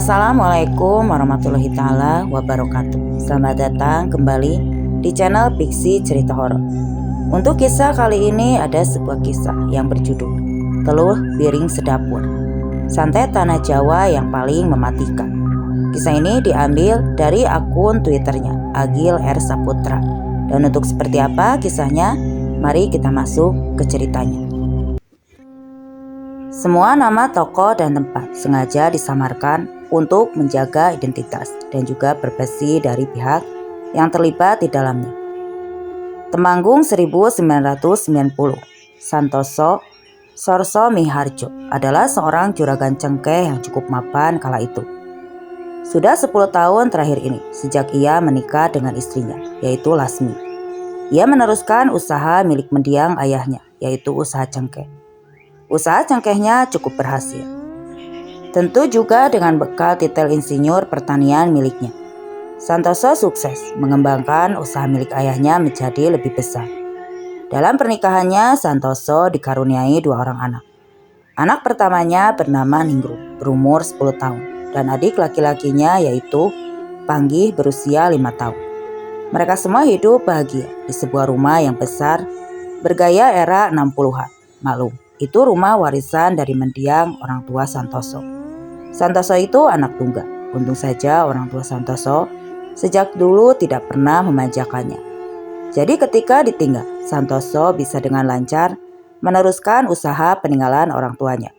Assalamualaikum warahmatullahi taala wabarakatuh. Selamat datang kembali di channel Pixie Cerita Horor. Untuk kisah kali ini ada sebuah kisah yang berjudul Teluh Piring Sedapur, santet tanah Jawa yang paling mematikan. Kisah ini diambil dari akun Twitternya Agil R. Saputra. Dan untuk seperti apa kisahnya, mari kita masuk ke ceritanya. Semua nama tokoh dan tempat sengaja disamarkan untuk menjaga identitas dan juga privasi dari pihak yang terlibat di dalamnya. Temanggung 1990, Santoso Sorso Miharjo adalah seorang juragan cengkeh yang cukup mapan kala itu. Sudah 10 tahun terakhir ini sejak ia menikah dengan istrinya, yaitu Lasmi. Ia meneruskan usaha milik mendiang ayahnya, yaitu usaha cengkeh. Usaha cengkehnya cukup berhasil. Tentu juga dengan bekal titel insinyur pertanian miliknya. Santoso sukses mengembangkan usaha milik ayahnya menjadi lebih besar. Dalam pernikahannya, Santoso dikaruniai 2 orang anak. Anak pertamanya bernama Ningrum, berumur 10 tahun, dan adik laki-lakinya yaitu Panggih berusia 5 tahun. Mereka semua hidup bahagia di sebuah rumah yang besar bergaya era 60-an. Maklum, itu rumah warisan dari mendiang orang tua Santoso. Santoso itu anak tunggal. Untung saja orang tua Santoso sejak dulu tidak pernah memanjakannya. Jadi ketika ditinggal, Santoso bisa dengan lancar meneruskan usaha peninggalan orang tuanya.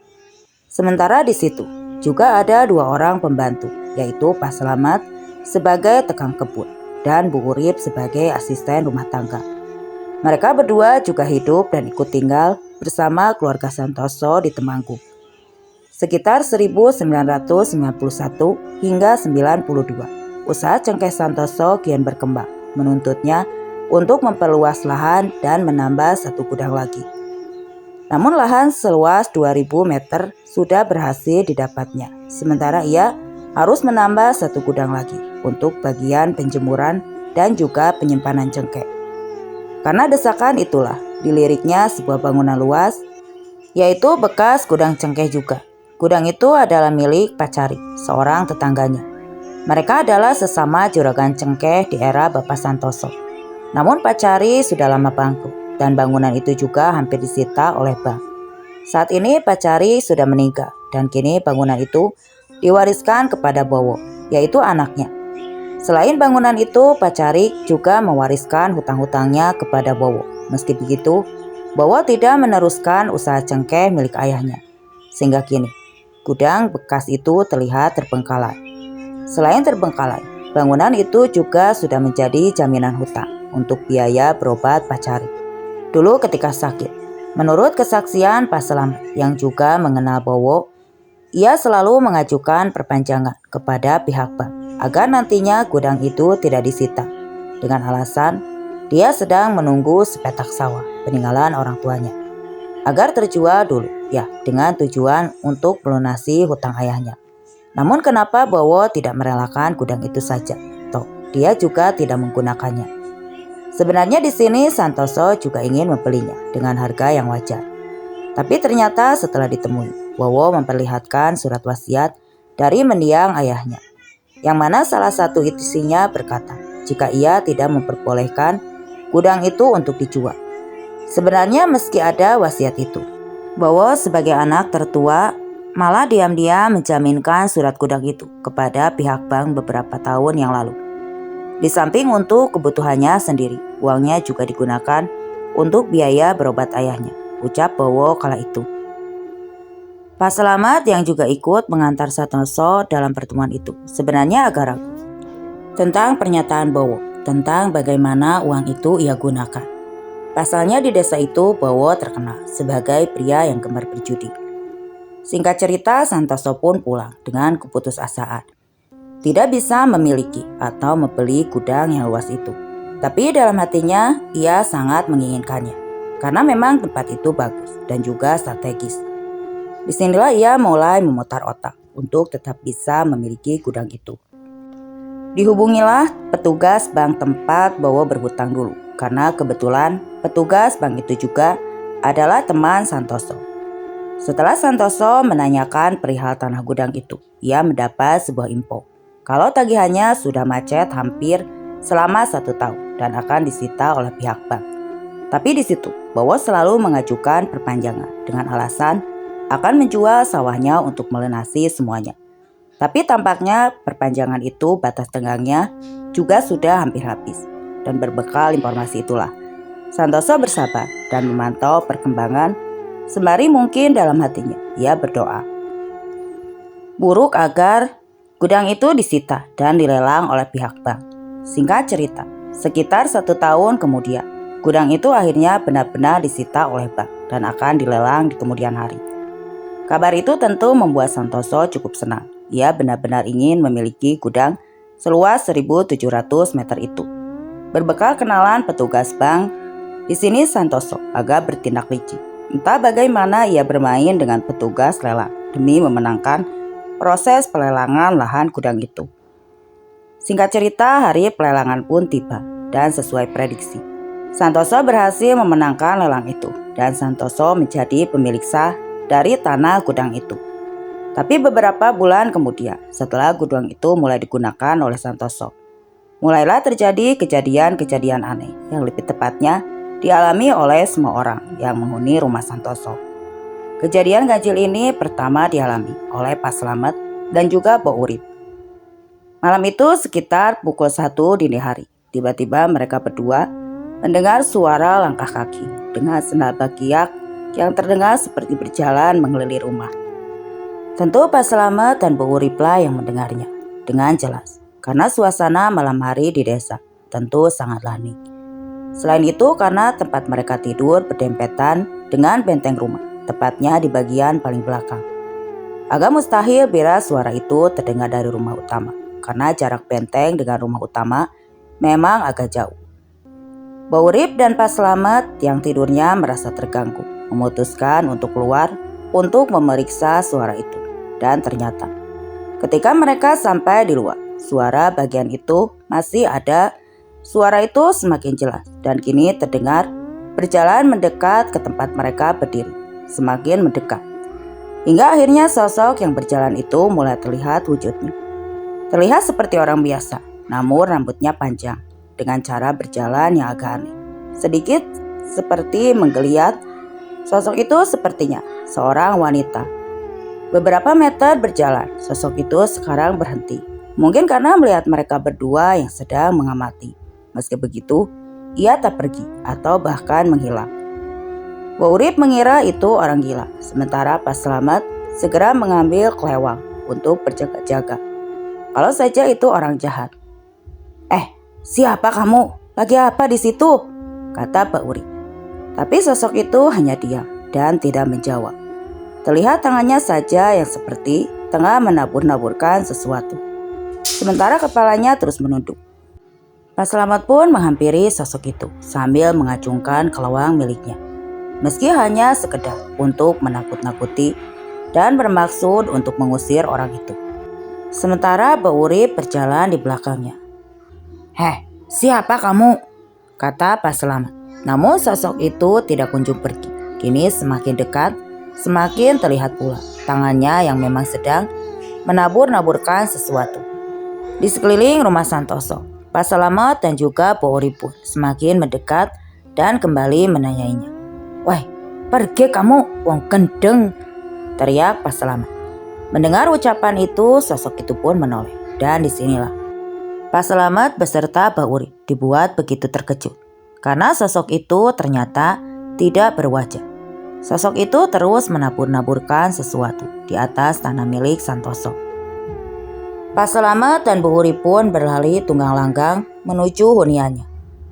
Sementara di situ juga ada 2 orang pembantu, yaitu Pak Selamat sebagai tukang kebun dan Bu Urip sebagai asisten rumah tangga. Mereka berdua juga hidup dan ikut tinggal bersama keluarga Santoso di Temanggung. Sekitar 1991 hingga 92, usaha cengkeh Santoso kian berkembang, menuntutnya untuk memperluas lahan dan menambah 1 gudang lagi. Namun lahan seluas 2000 meter sudah berhasil didapatnya, sementara ia harus menambah 1 gudang lagi untuk bagian penjemuran dan juga penyimpanan cengkeh. Karena desakan itulah diliriknya sebuah bangunan luas, yaitu bekas gudang cengkeh juga. Gudang itu adalah milik Pacari, seorang tetangganya. Mereka adalah sesama juragan cengkeh di era Bapak Santoso. Namun Pacari sudah lama bangkrut dan bangunan itu juga hampir disita oleh bank. Saat ini Pacari sudah meninggal dan kini bangunan itu diwariskan kepada Bowo, yaitu anaknya. Selain bangunan itu, Pacari juga mewariskan hutang-hutangnya kepada Bowo. Meski begitu, Bowo tidak meneruskan usaha cengkeh milik ayahnya. Sehingga kini, gudang bekas itu terlihat terbengkalai. Selain terbengkalai, bangunan itu juga sudah menjadi jaminan hutang untuk biaya berobat Pacari dulu ketika sakit. Menurut kesaksian Pak Selamat yang juga mengenal Bowo, ia selalu mengajukan perpanjangan kepada pihak bank agar nantinya gudang itu tidak disita, dengan alasan dia sedang menunggu sepetak sawah peninggalan orang tuanya agar terjual dulu, ya, dengan tujuan untuk melunasi hutang ayahnya. Namun kenapa Bowo tidak merelakan gudang itu saja? Toh dia juga tidak menggunakannya. Sebenarnya di sini Santoso juga ingin membelinya dengan harga yang wajar. Tapi ternyata setelah ditemui, Bowo memperlihatkan surat wasiat dari mendiang ayahnya, yang mana salah satu isinya berkata jika ia tidak memperbolehkan gudang itu untuk dijual. Sebenarnya meski ada wasiat itu, Bowo sebagai anak tertua malah diam-diam menjaminkan surat gudang itu kepada pihak bank beberapa tahun yang lalu. Di samping untuk kebutuhannya sendiri, uangnya juga digunakan untuk biaya berobat ayahnya, ucap Bowo kala itu. Pak Selamat yang juga ikut mengantar Santoso dalam pertemuan itu sebenarnya agak ragu tentang pernyataan Bowo tentang bagaimana uang itu ia gunakan. Pasalnya di desa itu Bowo terkenal sebagai pria yang gemar berjudi. Singkat cerita, Santoso pun pulang dengan keputusasaan tidak bisa memiliki atau membeli gudang yang luas itu. Tapi dalam hatinya ia sangat menginginkannya karena memang tempat itu bagus dan juga strategis. Disinilah ia mulai memutar otak untuk tetap bisa memiliki gudang itu. Dihubungilah petugas bank tempat Bowo berhutang dulu, karena kebetulan petugas bank itu juga adalah teman Santoso. Setelah Santoso menanyakan perihal tanah gudang itu, ia mendapat sebuah info kalau tagihannya sudah macet hampir selama 1 tahun dan akan disita oleh pihak bank. Tapi di situ Bowo selalu mengajukan perpanjangan dengan alasan akan menjual sawahnya untuk melunasi semuanya. Tapi tampaknya perpanjangan itu batas tenggangnya juga sudah hampir habis. Dan berbekal informasi itulah, Santoso bersabar dan memantau perkembangan sembari mungkin dalam hatinya ia berdoa buruk agar gudang itu disita dan dilelang oleh pihak bank. Singkat cerita, sekitar 1 tahun kemudian, gudang itu akhirnya benar-benar disita oleh bank dan akan dilelang di kemudian hari. Kabar itu tentu membuat Santoso cukup senang. Ia benar-benar ingin memiliki gudang seluas 1.700 meter itu. Berbekal kenalan petugas bank, di sini Santoso agak bertindak licik. Entah bagaimana ia bermain dengan petugas lelang demi memenangkan proses pelelangan lahan gudang itu. Singkat cerita, hari pelelangan pun tiba dan sesuai prediksi, Santoso berhasil memenangkan lelang itu dan Santoso menjadi pemilik sah dari tanah gudang itu. Tapi beberapa bulan kemudian, setelah gudang itu mulai digunakan oleh Santoso, mulailah terjadi kejadian-kejadian aneh yang lebih tepatnya dialami oleh semua orang yang menghuni rumah Santoso. Kejadian ganjil ini pertama dialami oleh Pak Slamet dan juga Mbok Urip. Malam itu sekitar pukul 1 dini hari, tiba-tiba mereka berdua mendengar suara langkah kaki dengan senda bakiak yang terdengar seperti berjalan mengelilingi rumah. Tentu Pak Slamet dan Mbok Urip lah yang mendengarnya dengan jelas. Karena suasana malam hari di desa tentu sangat hening. Selain itu karena tempat mereka tidur berdempetan dengan benteng rumah, tepatnya di bagian paling belakang. Agak mustahil bila suara itu terdengar dari rumah utama, karena jarak benteng dengan rumah utama memang agak jauh. Mbok Urip dan Pak Slamet yang tidurnya merasa terganggu, memutuskan untuk keluar untuk memeriksa suara itu. Dan ternyata ketika mereka sampai di luar, suara bagian itu masih ada. Suara itu semakin jelas dan kini terdengar berjalan mendekat ke tempat mereka berdiri, semakin mendekat. Hingga akhirnya sosok yang berjalan itu mulai terlihat wujudnya. Terlihat seperti orang biasa, namun rambutnya panjang dengan cara berjalan yang agak aneh. Sedikit seperti menggeliat, sosok itu sepertinya seorang wanita. Beberapa meter berjalan, sosok itu sekarang berhenti. Mungkin karena melihat mereka berdua yang sedang mengamati. Meski begitu, ia tak pergi atau bahkan menghilang. Mbok Urip mengira itu orang gila, sementara Pak Slamet segera mengambil kelewang untuk berjaga-jaga. Kalau saja itu orang jahat. Siapa kamu? Lagi apa di situ? Kata Mbok Urip. Tapi sosok itu hanya diam dan tidak menjawab. Terlihat tangannya saja yang seperti tengah menabur-naburkan sesuatu. Sementara kepalanya terus menunduk. Pak Slamet pun menghampiri sosok itu sambil mengacungkan kelewang miliknya. Meski hanya sekedar untuk menakut-nakuti dan bermaksud untuk mengusir orang itu. Sementara Mbok Urip berjalan di belakangnya. Siapa kamu? Kata Pak Slamet. Namun sosok itu tidak kunjung pergi. Kini semakin dekat, semakin terlihat pula tangannya yang memang sedang menabur-naburkan sesuatu. Di sekeliling rumah Santoso, Pak Slamet dan juga Mbok Urip pun semakin mendekat dan kembali menanyainya. "Woi, pergi kamu, wong gendeng!" teriak Pak Slamet. Mendengar ucapan itu, sosok itu pun menoleh. Dan disinilah Pak Slamet beserta Mbok Urip dibuat begitu terkejut. Karena sosok itu ternyata tidak berwajah. Sosok itu terus menabur-naburkan sesuatu di atas tanah milik Santoso. Pak Slamet dan Mbok Urip pun berlari tunggang langgang menuju huniannya.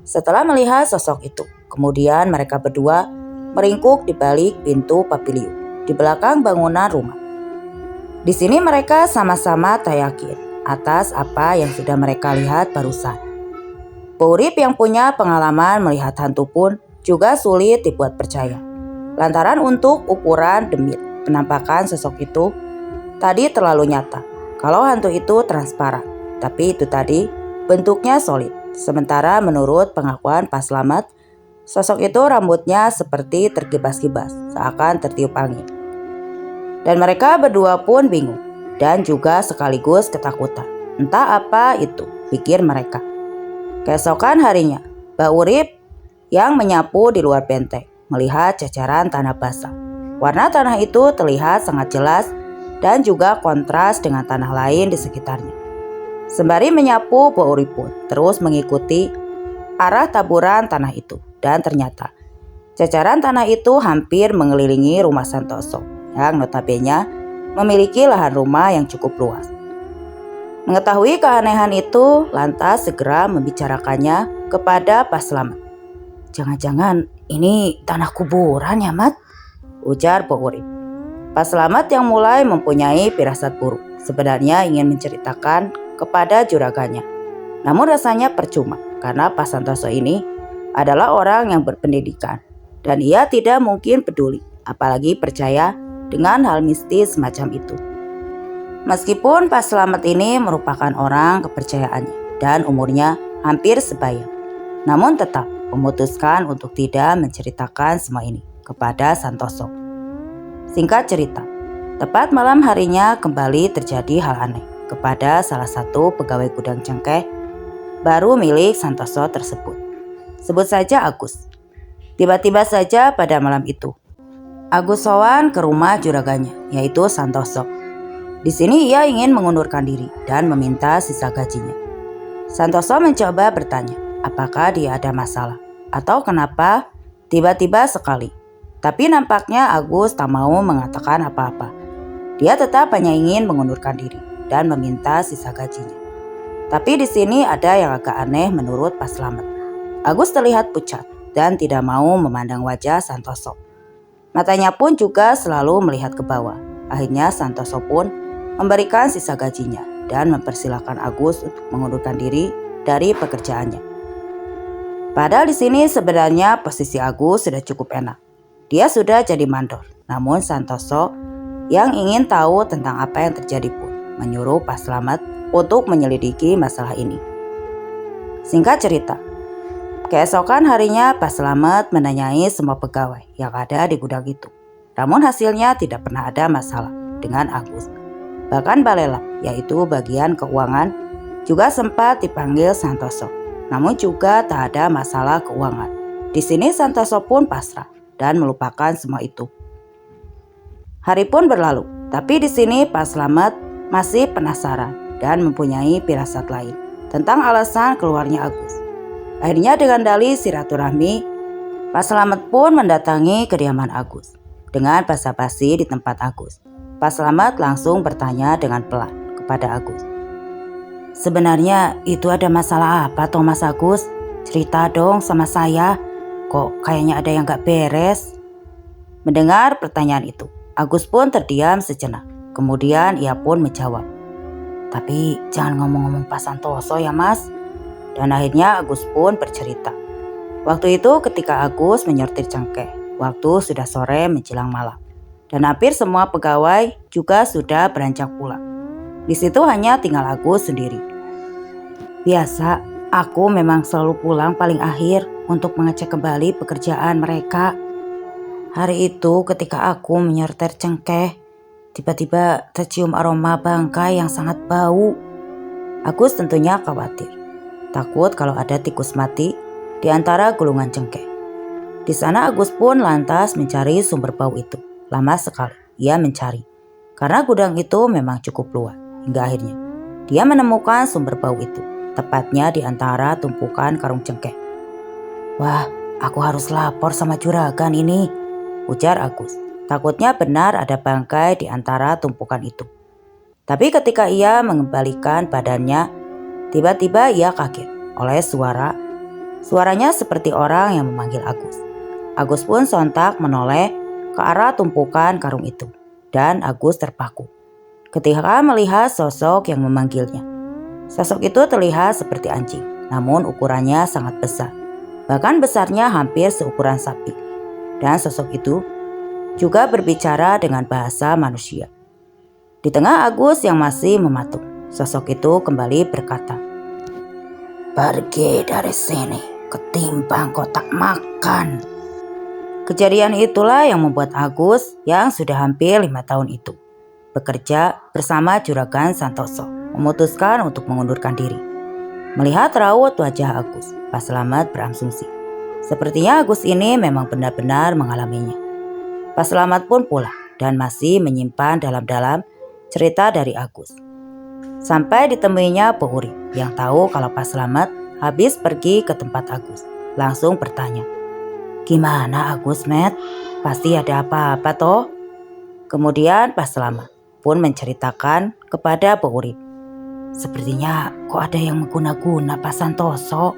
Setelah melihat sosok itu, kemudian mereka berdua meringkuk di balik pintu pavilion di belakang bangunan rumah. Di sini mereka sama-sama tak yakin atas apa yang sudah mereka lihat barusan. Mbok Urip yang punya pengalaman melihat hantu pun juga sulit dibuat percaya. Lantaran untuk ukuran demi penampakan sosok itu tadi terlalu nyata. Kalau hantu itu transparan, tapi itu tadi bentuknya solid. Sementara menurut pengakuan Pak Slamet, sosok itu rambutnya seperti terkibas-kibas, seakan tertiup angin. Dan mereka berdua pun bingung dan juga sekaligus ketakutan. Entah apa itu, pikir mereka. Keesokan harinya, Mbak Urip yang menyapu di luar benteng melihat jajaran tanah basah. Warna tanah itu terlihat sangat jelas dan juga kontras dengan tanah lain di sekitarnya. Sembari menyapu, Mbak Urip pun terus mengikuti arah taburan tanah itu. Dan ternyata jajaran tanah itu hampir mengelilingi rumah Santoso yang notabene memiliki lahan rumah yang cukup luas. Mengetahui keanehan itu, lantas segera membicarakannya kepada Pak Slamet. "Jangan-jangan ini tanah kuburan ya, Mat?" ujar Pak Urip. Pak Slamet yang mulai mempunyai firasat buruk sebenarnya ingin menceritakan kepada juragannya. Namun rasanya percuma karena Pak Santoso ini adalah orang yang berpendidikan dan ia tidak mungkin peduli, apalagi percaya dengan hal mistis semacam itu. Meskipun Pak Slamet ini merupakan orang kepercayaannya dan umurnya hampir sebaya, namun tetap memutuskan untuk tidak menceritakan semua ini kepada Santoso. Singkat cerita, tepat malam harinya kembali terjadi hal aneh kepada salah satu pegawai gudang cengkeh baru milik Santoso tersebut. Sebut saja Agus. Tiba-tiba saja pada malam itu, Agus sowan ke rumah juragannya, yaitu Santoso. Di sini ia ingin mengundurkan diri dan meminta sisa gajinya. Santoso mencoba bertanya apakah dia ada masalah atau kenapa tiba-tiba sekali. Tapi nampaknya Agus tak mau mengatakan apa-apa. Dia tetap hanya ingin mengundurkan diri dan meminta sisa gajinya. Tapi di sini ada yang agak aneh menurut Pak Slamet. Agus terlihat pucat dan tidak mau memandang wajah Santoso. Matanya pun juga selalu melihat ke bawah. Akhirnya Santoso pun memberikan sisa gajinya dan mempersilahkan Agus untuk mengundurkan diri dari pekerjaannya. Padahal di sini sebenarnya posisi Agus sudah cukup enak. Dia sudah jadi mandor. Namun Santoso yang ingin tahu tentang apa yang terjadi pun menyuruh Pak Slamet untuk menyelidiki masalah ini. Singkat cerita, keesokan harinya Pak Slamet menanyai semua pegawai yang ada di gudang itu. Namun hasilnya tidak pernah ada masalah dengan Agus. Bahkan Balelap, yaitu bagian keuangan, juga sempat dipanggil Santoso. Namun juga tak ada masalah keuangan. Di sini Santoso pun pasrah dan melupakan semua itu. Hari pun berlalu, tapi di sini Pak Slamet masih penasaran dan mempunyai firasat lain tentang alasan keluarnya Agus. Akhirnya dengan dalih silaturahmi, Pak Slamet pun mendatangi kediaman Agus. Dengan basa-basi di tempat Agus, Pak Slamet langsung bertanya dengan pelan kepada Agus. "Sebenarnya itu ada masalah apa toh Mas Agus? Cerita dong sama saya, kok kayaknya ada yang gak beres." Mendengar pertanyaan itu, Agus pun terdiam sejenak. Kemudian ia pun menjawab, "Tapi jangan ngomong-ngomong Pak Santoso ya Mas." Dan akhirnya Agus pun bercerita. Waktu itu ketika Agus menyortir cengkeh, waktu sudah sore menjelang malam. Dan hampir semua pegawai juga sudah beranjak pulang. Di situ hanya tinggal Agus sendiri. Biasa, aku memang selalu pulang paling akhir untuk mengecek kembali pekerjaan mereka. Hari itu ketika aku menyortir cengkeh, tiba-tiba tercium aroma bangkai yang sangat bau. Agus tentunya khawatir, takut kalau ada tikus mati di antara gulungan cengkeh. Di sana Agus pun lantas mencari sumber bau itu. Lama sekali ia mencari, karena gudang itu memang cukup luas. Hingga akhirnya dia menemukan sumber bau itu, tepatnya di antara tumpukan karung cengkeh. "Wah, aku harus lapor sama juragan ini," ujar Agus. Takutnya benar ada bangkai di antara tumpukan itu. Tapi ketika ia mengembalikan badannya, tiba-tiba ia kaget oleh suaranya seperti orang yang memanggil Agus. Agus pun sontak menoleh ke arah tumpukan karung itu, dan Agus terpaku ketika melihat sosok yang memanggilnya. Sosok itu terlihat seperti anjing, namun ukurannya sangat besar, bahkan besarnya hampir seukuran sapi. Dan sosok itu juga berbicara dengan bahasa manusia. Di tengah Agus yang masih mematung, sosok itu kembali berkata, "Pergi dari sini, ketimbang kotak makan." Kejadian itulah yang membuat Agus yang sudah hampir 5 tahun itu bekerja bersama Juragan Santoso memutuskan untuk mengundurkan diri. Melihat raut wajah Agus, Pak Slamet berasumsi sepertinya Agus ini memang benar-benar mengalaminya. Pak Slamet pun pulang dan masih menyimpan dalam-dalam cerita dari Agus. Sampai ditemuinya Bu Urip yang tahu kalau Pak Slamet habis pergi ke tempat Agus. Langsung bertanya, "Gimana Agus, Met? Pasti ada apa-apa toh?" Kemudian Pak Slamet pun menceritakan kepada Bu Urip. "Sepertinya kok ada yang mengguna-guna Pak Santoso,"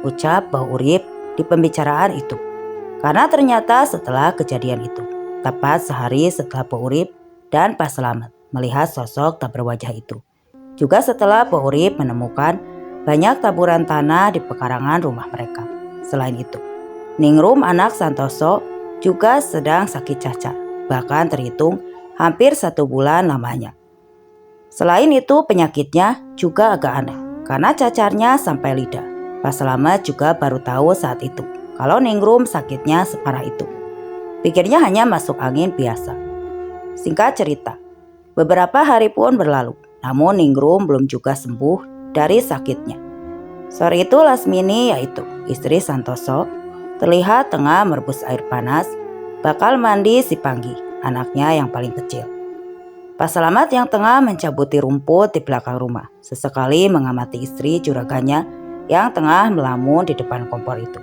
ucap Bu Urip di pembicaraan itu. Karena ternyata setelah kejadian itu, tepat sehari setelah Bu Urip dan Pak Slamet melihat sosok tak berwajah itu, juga setelah Bu Urip menemukan banyak taburan tanah di pekarangan rumah mereka. Selain itu, Ningrum anak Santoso juga sedang sakit cacar, bahkan terhitung hampir 1 bulan lamanya. Selain itu penyakitnya juga agak aneh karena cacarnya sampai lidah. Pak Slamet juga baru tahu saat itu kalau Ningrum sakitnya separah itu. Pikirnya hanya masuk angin biasa. Singkat cerita, beberapa hari pun berlalu, namun Ningrum belum juga sembuh dari sakitnya. Sore itu Lasmini, yaitu istri Santoso, terlihat tengah merebus air panas, bakal mandi si Panggi, anaknya yang paling kecil. Pak Slamet yang tengah mencabuti rumput di belakang rumah, sesekali mengamati istri juragannya yang tengah melamun di depan kompor itu.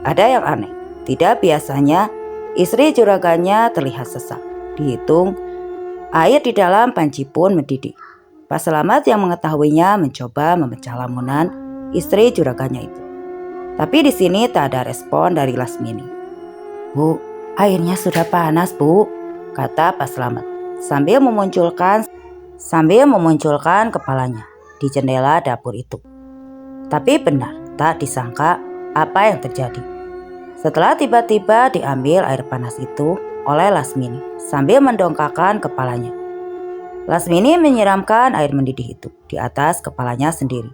Ada yang aneh, tidak biasanya istri juragannya terlihat sesak. Dihitung, air di dalam panci pun mendidih. Pak Slamet yang mengetahuinya mencoba memecah lamunan istri juragannya itu. Tapi di sini tak ada respon dari Lasmini. "Bu, airnya sudah panas, Bu," kata Pak Slamet sambil memunculkan kepalanya di jendela dapur itu. Tapi benar, tak disangka apa yang terjadi. Setelah tiba-tiba diambil air panas itu oleh Lasmini sambil mendongakkan kepalanya. Lasmini menyiramkan air mendidih itu di atas kepalanya sendiri.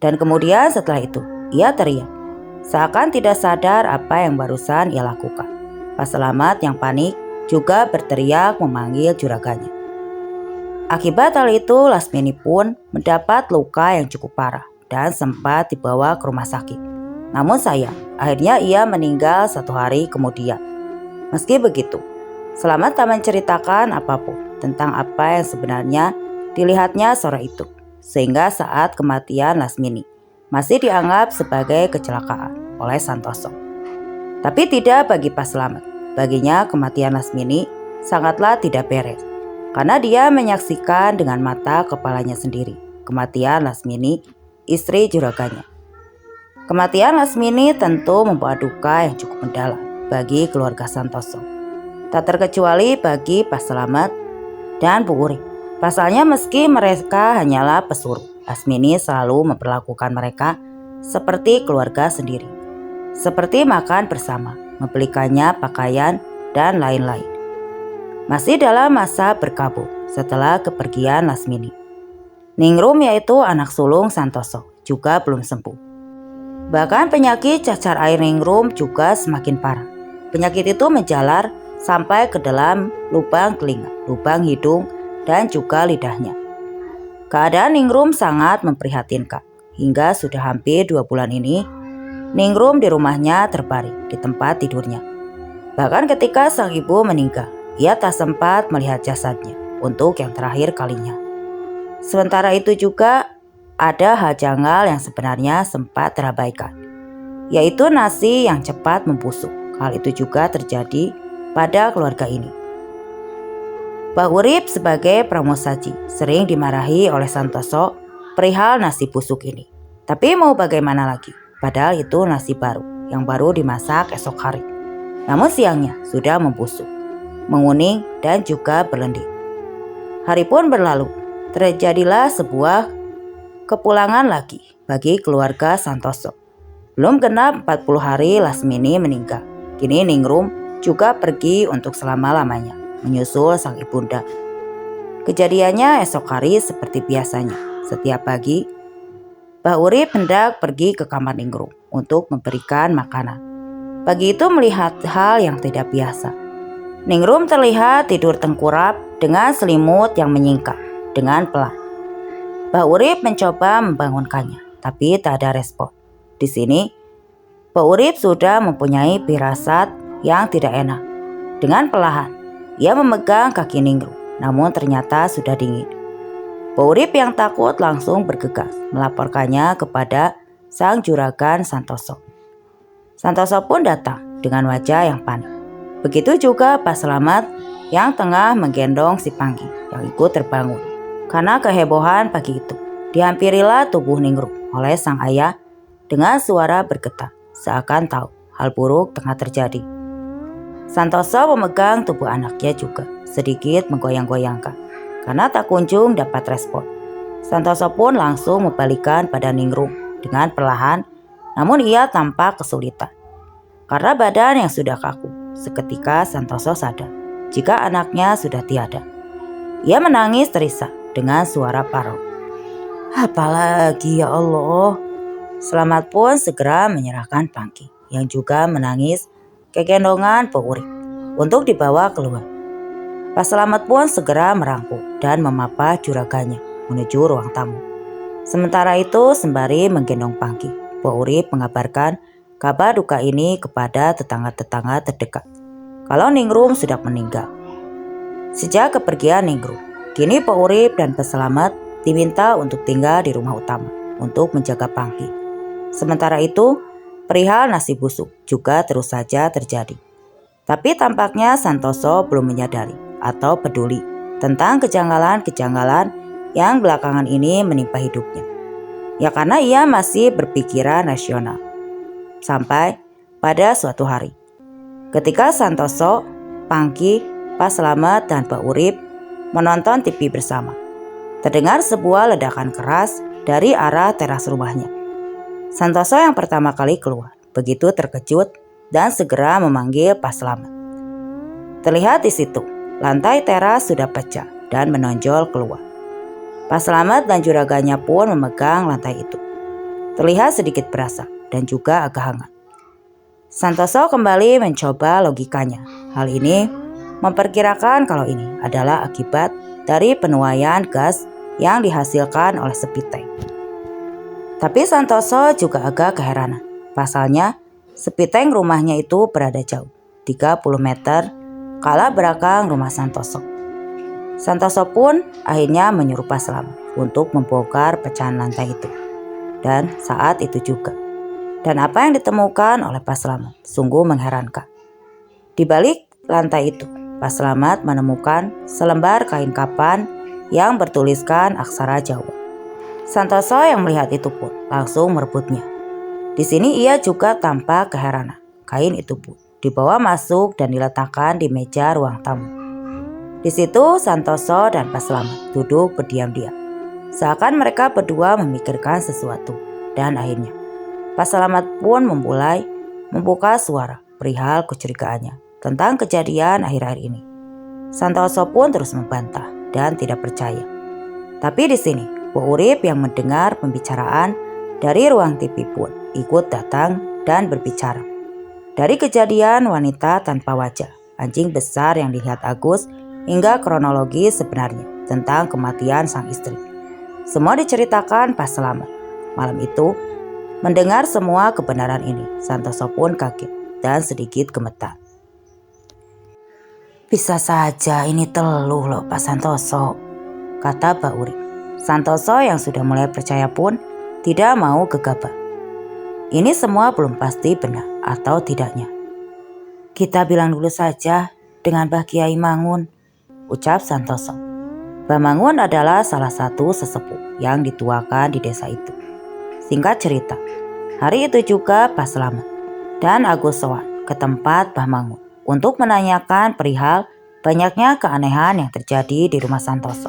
Dan kemudian setelah itu, ia teriak, seakan tidak sadar apa yang barusan ia lakukan. Pak Slamet yang panik juga berteriak memanggil juragannya. Akibat hal itu, Lasmini pun mendapat luka yang cukup parah dan sempat dibawa ke rumah sakit. Namun sayang, akhirnya ia meninggal 1 hari kemudian. Meski begitu, Slamet tak menceritakan apapun tentang apa yang sebenarnya dilihatnya sore itu, sehingga saat kematian Lasmini masih dianggap sebagai kecelakaan oleh Santoso. Tapi tidak bagi Pak Slamet. Baginya kematian Lasmini sangatlah tidak beres, karena dia menyaksikan dengan mata kepalanya sendiri kematian Lasmini, istri juragannya. Kematian Lasmini tentu membawa duka yang cukup mendalam bagi keluarga Santoso, tak terkecuali bagi Pak Slamet dan Bu Urip. Pasalnya meski mereka hanyalah pesuruh, Lasmini selalu memperlakukan mereka seperti keluarga sendiri. Seperti makan bersama, membelikannya pakaian, dan lain-lain. Masih dalam masa berkabung setelah kepergian Lasmini, Ningrum, yaitu anak sulung Santoso, juga belum sembuh. Bahkan penyakit cacar air Ningrum juga semakin parah. Penyakit itu menjalar sampai ke dalam lubang telinga, lubang hidung, dan juga lidahnya. Keadaan Ningrum sangat memprihatinkan. Hingga sudah hampir 2 bulan ini, Ningrum di rumahnya terbaring di tempat tidurnya. Bahkan ketika sang ibu meninggal, ia tak sempat melihat jasadnya untuk yang terakhir kalinya. Sementara itu juga ada hal janggal yang sebenarnya sempat terabaikan, yaitu nasi yang cepat membusuk. Hal itu juga terjadi pada keluarga ini. Pak Urip sebagai pramusaji sering dimarahi oleh Santoso perihal nasi busuk ini. Tapi mau bagaimana lagi, padahal itu nasi baru yang baru dimasak esok hari. Namun siangnya sudah membusuk, menguning, dan juga berlendir. Hari pun berlalu, terjadilah sebuah kepulangan lagi bagi keluarga Santoso. Belum genap 40 hari Lasmini meninggal. Kini Ningrum juga pergi untuk selama-lamanya menyusul sang ibunda. Kejadiannya esok hari seperti biasanya. Setiap pagi, Pak Urip hendak pergi ke kamar Ningrum untuk memberikan makanan. Pagi itu melihat hal yang tidak biasa. Ningrum terlihat tidur tengkurap dengan selimut yang menyingkap dengan pelan. Mbak Urip mencoba membangunkannya, tapi tak ada respon. Di sini, Mbak Urip sudah mempunyai firasat yang tidak enak. Dengan perlahan, ia memegang kaki Ningrum, namun ternyata sudah dingin. Mbak Urip yang takut langsung bergegas melaporkannya kepada sang juragan Santoso. Santoso pun datang dengan wajah yang panik. Begitu juga Pak Slamet yang tengah menggendong si Panggi yang ikut terbangun. Karena kehebohan pagi itu, dihampirilah tubuh Ningrum oleh sang ayah dengan suara bergetar, seakan tahu hal buruk tengah terjadi. Santoso memegang tubuh anaknya juga, sedikit menggoyang-goyangkan, karena tak kunjung dapat respon. Santoso pun langsung membalikkan pada Ningrum dengan perlahan, namun ia tampak kesulitan. Karena badan yang sudah kaku, seketika Santoso sadar jika anaknya sudah tiada. Ia menangis terisak dengan suara parau. Apalagi ya Allah. Slamet pun segera menyerahkan Pangki yang juga menangis kegendongan Pak Urip untuk dibawa keluar. Pak Slamet pun segera merangkul dan memapa juragannya menuju ruang tamu. Sementara itu sembari menggendong Pangki, Pak Urip mengabarkan kabar duka ini kepada tetangga-tetangga terdekat kalau Ningrum sudah meninggal. Sejak kepergian Ningrum, kini Pak Urip dan Pak Slamet diminta untuk tinggal di rumah utama untuk menjaga Pangki. Sementara itu, perihal nasi busuk juga terus saja terjadi. Tapi tampaknya Santoso belum menyadari atau peduli tentang kejanggalan-kejanggalan yang belakangan ini menimpa hidupnya. Ya karena ia masih berpikiran rasional. Sampai pada suatu hari, ketika Santoso, Pangki, Pak Slamet, dan Pak Urip menonton TV bersama, terdengar sebuah ledakan keras dari arah teras rumahnya. Santoso yang pertama kali keluar, begitu terkejut dan segera memanggil Pak Slamet. Terlihat di situ, lantai teras sudah pecah dan menonjol keluar. Pak Slamet dan juragannya pun memegang lantai itu. Terlihat sedikit berasap dan juga agak hangat. Santoso kembali mencoba logikanya. Hal ini memperkirakan kalau ini adalah akibat dari penuaian gas yang dihasilkan oleh sepi tank. Tapi Santoso juga agak keheranan. Pasalnya, sepi tank rumahnya itu berada jauh, 30 meter, kala belakang rumah Santoso. Santoso pun akhirnya menyuruh Pak Slamet untuk membongkar pecahan lantai itu. Dan saat itu juga, dan apa yang ditemukan oleh Pak Slamet sungguh mengherankan. Di balik lantai itu, Pak Slamet menemukan selembar kain kapan yang bertuliskan aksara Jawa. Santoso yang melihat itu pun langsung merebutnya. Di sini ia juga tampak keheranan. Kain itu pun dibawa masuk dan diletakkan di meja ruang tamu. Di situ Santoso dan Pak Slamet duduk berdiam-diam, seakan mereka berdua memikirkan sesuatu. Dan akhirnya Pak Slamet pun mulai membuka suara perihal kecurigaannya tentang kejadian akhir-akhir ini. Santoso pun terus membantah dan tidak percaya. Tapi di sini, Pak Urip yang mendengar pembicaraan dari ruang TV pun ikut datang dan berbicara. Dari kejadian wanita tanpa wajah, anjing besar yang dilihat Agus, hingga kronologi sebenarnya tentang kematian sang istri. Semua diceritakan Pak Slamet. Malam itu, mendengar semua kebenaran ini, Santoso pun kaget dan sedikit gemetar. Bisa saja ini teluh loh Pak Santoso, kata Pak Urip. Santoso yang sudah mulai percaya pun tidak mau gegabah. Ini semua belum pasti benar atau tidaknya. Kita bilang dulu saja dengan Mbah Kiai Mangun, ucap Santoso. Mbah Mangun adalah salah satu sesepuh yang dituakan di desa itu. Singkat cerita, hari itu juga Pak Slamet dan Agus sowan ke tempat Mbah Mangun untuk menanyakan perihal banyaknya keanehan yang terjadi di rumah Santoso.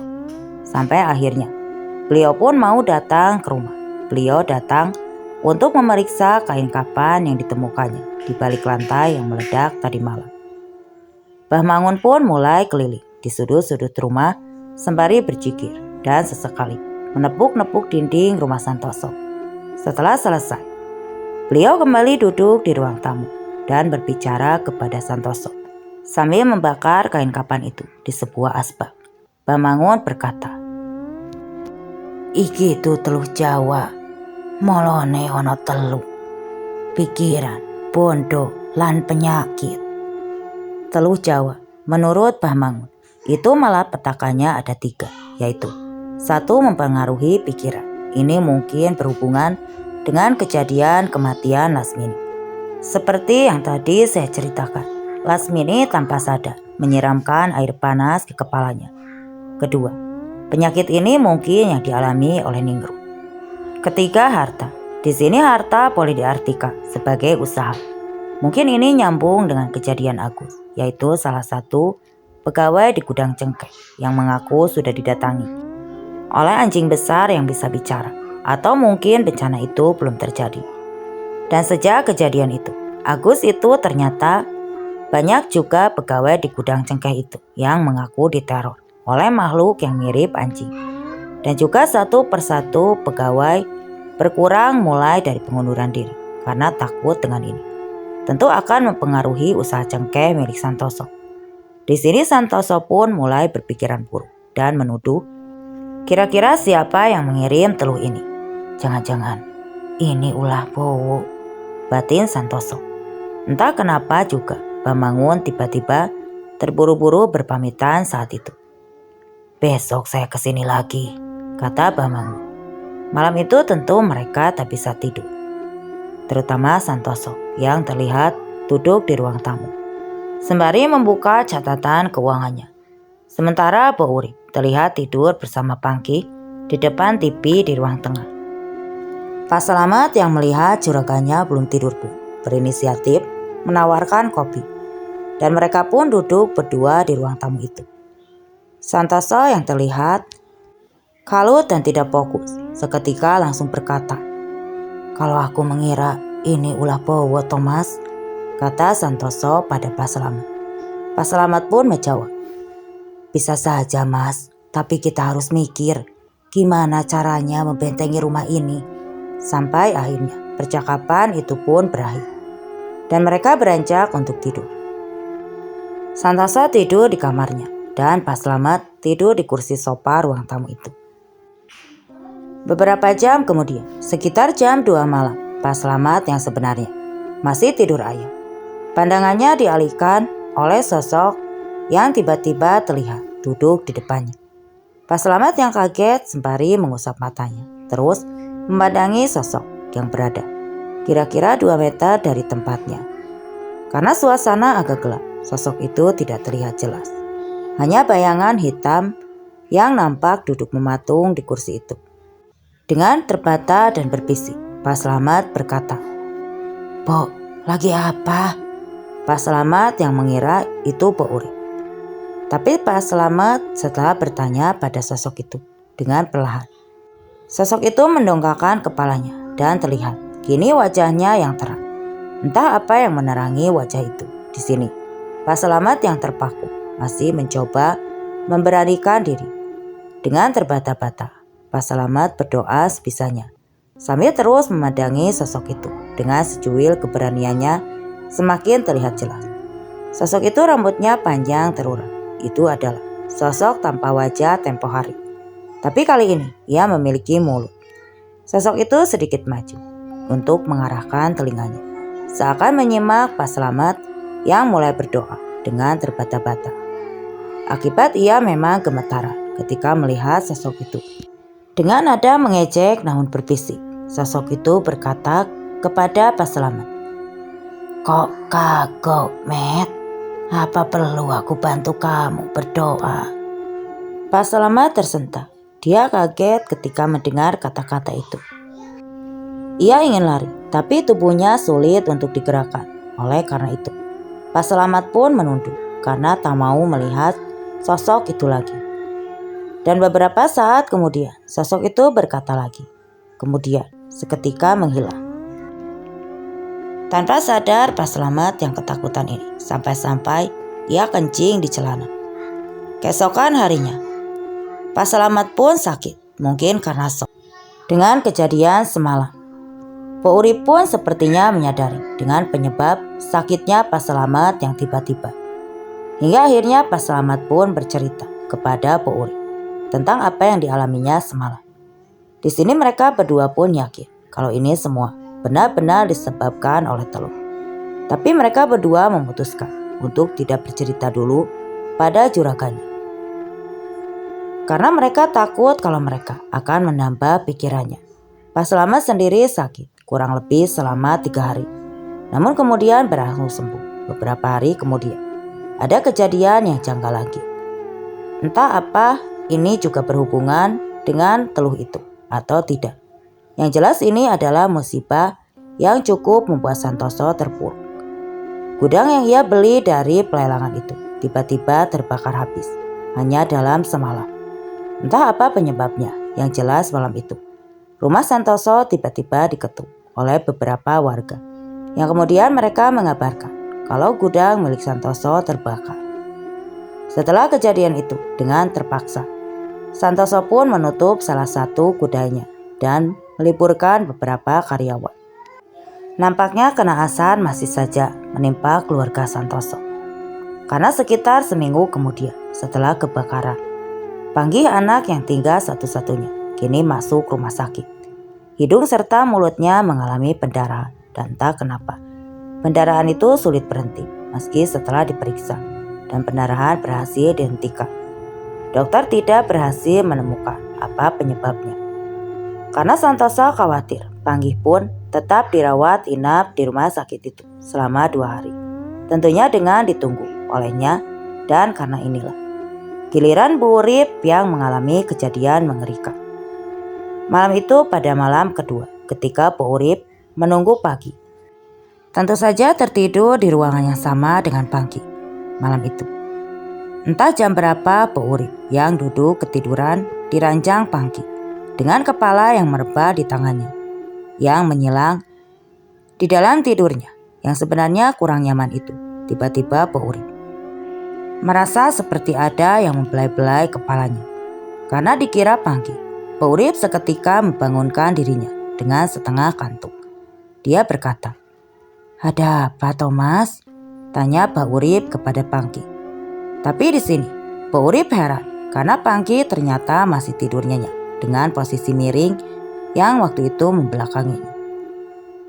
Sampai akhirnya, beliau pun mau datang ke rumah. Beliau datang untuk memeriksa kain kapan yang ditemukannya di balik lantai yang meledak tadi malam. Mbah Mangun pun mulai keliling di sudut-sudut rumah sembari berzikir dan sesekali menepuk-nepuk dinding rumah Santoso. Setelah selesai, beliau kembali duduk di ruang tamu dan berbicara kepada Santoso sambil membakar kain kapan itu di sebuah asbak. Bamangun berkata, "Iki tu teluh Jawa, molone ono telu, pikiran, bondo, lan penyakit." Teluh Jawa, menurut Bamangun, itu malah petakannya ada 3, yaitu 1. Mempengaruhi pikiran. Ini mungkin berhubungan dengan kejadian kematian Lasmini. Seperti yang tadi saya ceritakan, Lasmini tanpa sadar menyiramkan air panas ke kepalanya. Kedua, penyakit ini mungkin yang dialami oleh Ningrum. Ketiga, harta. Di sini harta boleh diartikan sebagai usaha. Mungkin ini nyambung dengan kejadian Agus, yaitu salah satu pegawai di gudang cengkeh yang mengaku sudah didatangi oleh anjing besar yang bisa bicara, atau mungkin bencana itu belum terjadi. Dan sejak kejadian itu, Agus itu ternyata banyak juga pegawai di gudang cengkeh itu yang mengaku diteror oleh makhluk yang mirip anjing. Dan juga satu persatu pegawai berkurang mulai dari pengunduran diri karena takut dengan ini. Tentu akan mempengaruhi usaha cengkeh milik Santoso. Di sini Santoso pun mulai berpikiran buruk dan menuduh, kira-kira siapa yang mengirim teluh ini? Jangan-jangan ini ulah Bowo, batin Santoso. Entah kenapa juga Bamangun tiba-tiba terburu-buru berpamitan saat itu. "Besok saya kesini lagi," kata Bamangun. Malam itu tentu mereka tak bisa tidur, terutama Santoso yang terlihat duduk di ruang tamu sembari membuka catatan keuangannya. Sementara Bo Urip terlihat tidur bersama Pangki di depan TV di ruang tengah. Pak Slamet yang melihat juragannya belum tidur pun berinisiatif menawarkan kopi, dan mereka pun duduk berdua di ruang tamu itu. Santoso yang terlihat kalut dan tidak fokus seketika langsung berkata, "Kalau aku mengira ini ulah Bowo Thomas," kata Santoso pada Pak Slamet. Pak Slamet pun menjawab, "Bisa saja Mas, tapi kita harus mikir gimana caranya membentengi rumah ini." Sampai akhirnya percakapan itu pun berakhir dan mereka beranjak untuk tidur. Santoso tidur di kamarnya dan Pak Slamet tidur di kursi sofa ruang tamu itu. Beberapa jam kemudian, sekitar jam 2 malam, Pak Slamet yang sebenarnya masih tidur ayam. Pandangannya dialihkan oleh sosok yang tiba-tiba terlihat duduk di depannya. Pak Slamet yang kaget sembari mengusap matanya, terus memandangi sosok yang berada kira-kira 2 meter dari tempatnya. Karena suasana agak gelap, sosok itu tidak terlihat jelas. Hanya bayangan hitam yang nampak duduk mematung di kursi itu. Dengan terbata dan berbisik, Pak Slamet berkata, "Bo, lagi apa?" Pak Slamet yang mengira itu Bo Urip. Tapi Pak Slamet setelah bertanya pada sosok itu dengan perlahan. Sosok itu mendongakkan kepalanya dan terlihat kini wajahnya yang terang. Entah apa yang menerangi wajah itu. Di sini, Pak Slamet yang terpaku masih mencoba memberanikan diri. Dengan terbata-bata, Pak Slamet berdoa sebisanya sambil terus memandangi sosok itu. Dengan secuil keberaniannya semakin terlihat jelas. Sosok itu rambutnya panjang terurai. Itu adalah sosok tanpa wajah tempo hari. Tapi kali ini ia memiliki mulut. Sosok itu sedikit maju untuk mengarahkan telinganya, seakan menyimak Pak Slamet yang mulai berdoa dengan terbata-bata. Akibat ia memang gemetaran ketika melihat sosok itu. Dengan nada mengejek namun berbisik, sosok itu berkata kepada Pak Slamet, "Kok kagok, Met? Apa perlu aku bantu kamu berdoa?" Pak Slamet tersentak. Dia kaget ketika mendengar kata-kata itu. Ia ingin lari, tapi tubuhnya sulit untuk digerakkan. Oleh karena itu, Pak Slamet pun menunduk karena tak mau melihat sosok itu lagi. Dan beberapa saat kemudian, sosok itu berkata lagi. Kemudian, seketika menghilang. Tanpa sadar Pak Slamet yang ketakutan ini, sampai-sampai ia kencing di celana. Keesokan harinya, Pak Slamet pun sakit, mungkin karena shock dengan kejadian semalam. Po Urip pun sepertinya menyadari dengan penyebab sakitnya Pak Slamet yang tiba-tiba. Hingga akhirnya Pak Slamet pun bercerita kepada Po Urip tentang apa yang dialaminya semalam. Di sini mereka berdua pun yakin kalau ini semua benar-benar disebabkan oleh telur. Tapi mereka berdua memutuskan untuk tidak bercerita dulu pada juragannya. Karena mereka takut kalau mereka akan menambah pikirannya. Pak Slamet sendiri sakit kurang lebih selama 3 hari. Namun kemudian berangsur sembuh. Beberapa hari kemudian ada kejadian yang janggal lagi. Entah apa ini juga berhubungan dengan teluh itu atau tidak. Yang jelas ini adalah musibah yang cukup membuat Santoso terpuruk. Gudang yang ia beli dari pelelangan itu tiba-tiba terbakar habis hanya dalam semalam. Entah apa penyebabnya, yang jelas malam itu rumah Santoso tiba-tiba diketuk oleh beberapa warga yang kemudian mereka mengabarkan kalau gudang milik Santoso terbakar. Setelah kejadian itu, dengan terpaksa Santoso pun menutup salah satu gudangnya dan meliburkan beberapa karyawan. Nampaknya kenaasan masih saja menimpa keluarga Santoso. Karena sekitar seminggu kemudian setelah kebakaran, Panggi anak yang tinggal satu-satunya kini masuk rumah sakit. Hidung serta mulutnya mengalami pendarahan dan tak kenapa pendarahan itu sulit berhenti meski setelah diperiksa dan pendarahan berhasil dihentikan. Dokter tidak berhasil menemukan apa penyebabnya. Karena Santoso khawatir, Panggi pun tetap dirawat inap di rumah sakit itu selama 2 hari. Tentunya dengan ditunggu olehnya, dan karena inilah giliran Bu Urip yang mengalami kejadian mengerikan. Malam itu pada malam kedua ketika Bu Urip menunggu Panggi. Tentu saja tertidur di ruangan yang sama dengan Panggi malam itu. Entah jam berapa Po Urip yang duduk ketiduran di ranjang Panggi dengan kepala yang merebah di tangannya yang menyilang di dalam tidurnya yang sebenarnya kurang nyaman itu. Tiba-tiba Po Urip merasa seperti ada yang membelai-belai kepalanya. Karena dikira Panggi, Po Urip seketika membangunkan dirinya dengan setengah kantuk. Dia berkata, "Ada apa Thomas?" tanya Pak Urip kepada Panggi. Tapi di sini, Po Urip heran karena Panggi ternyata masih tidur nyenyak dengan posisi miring yang waktu itu membelakanginya.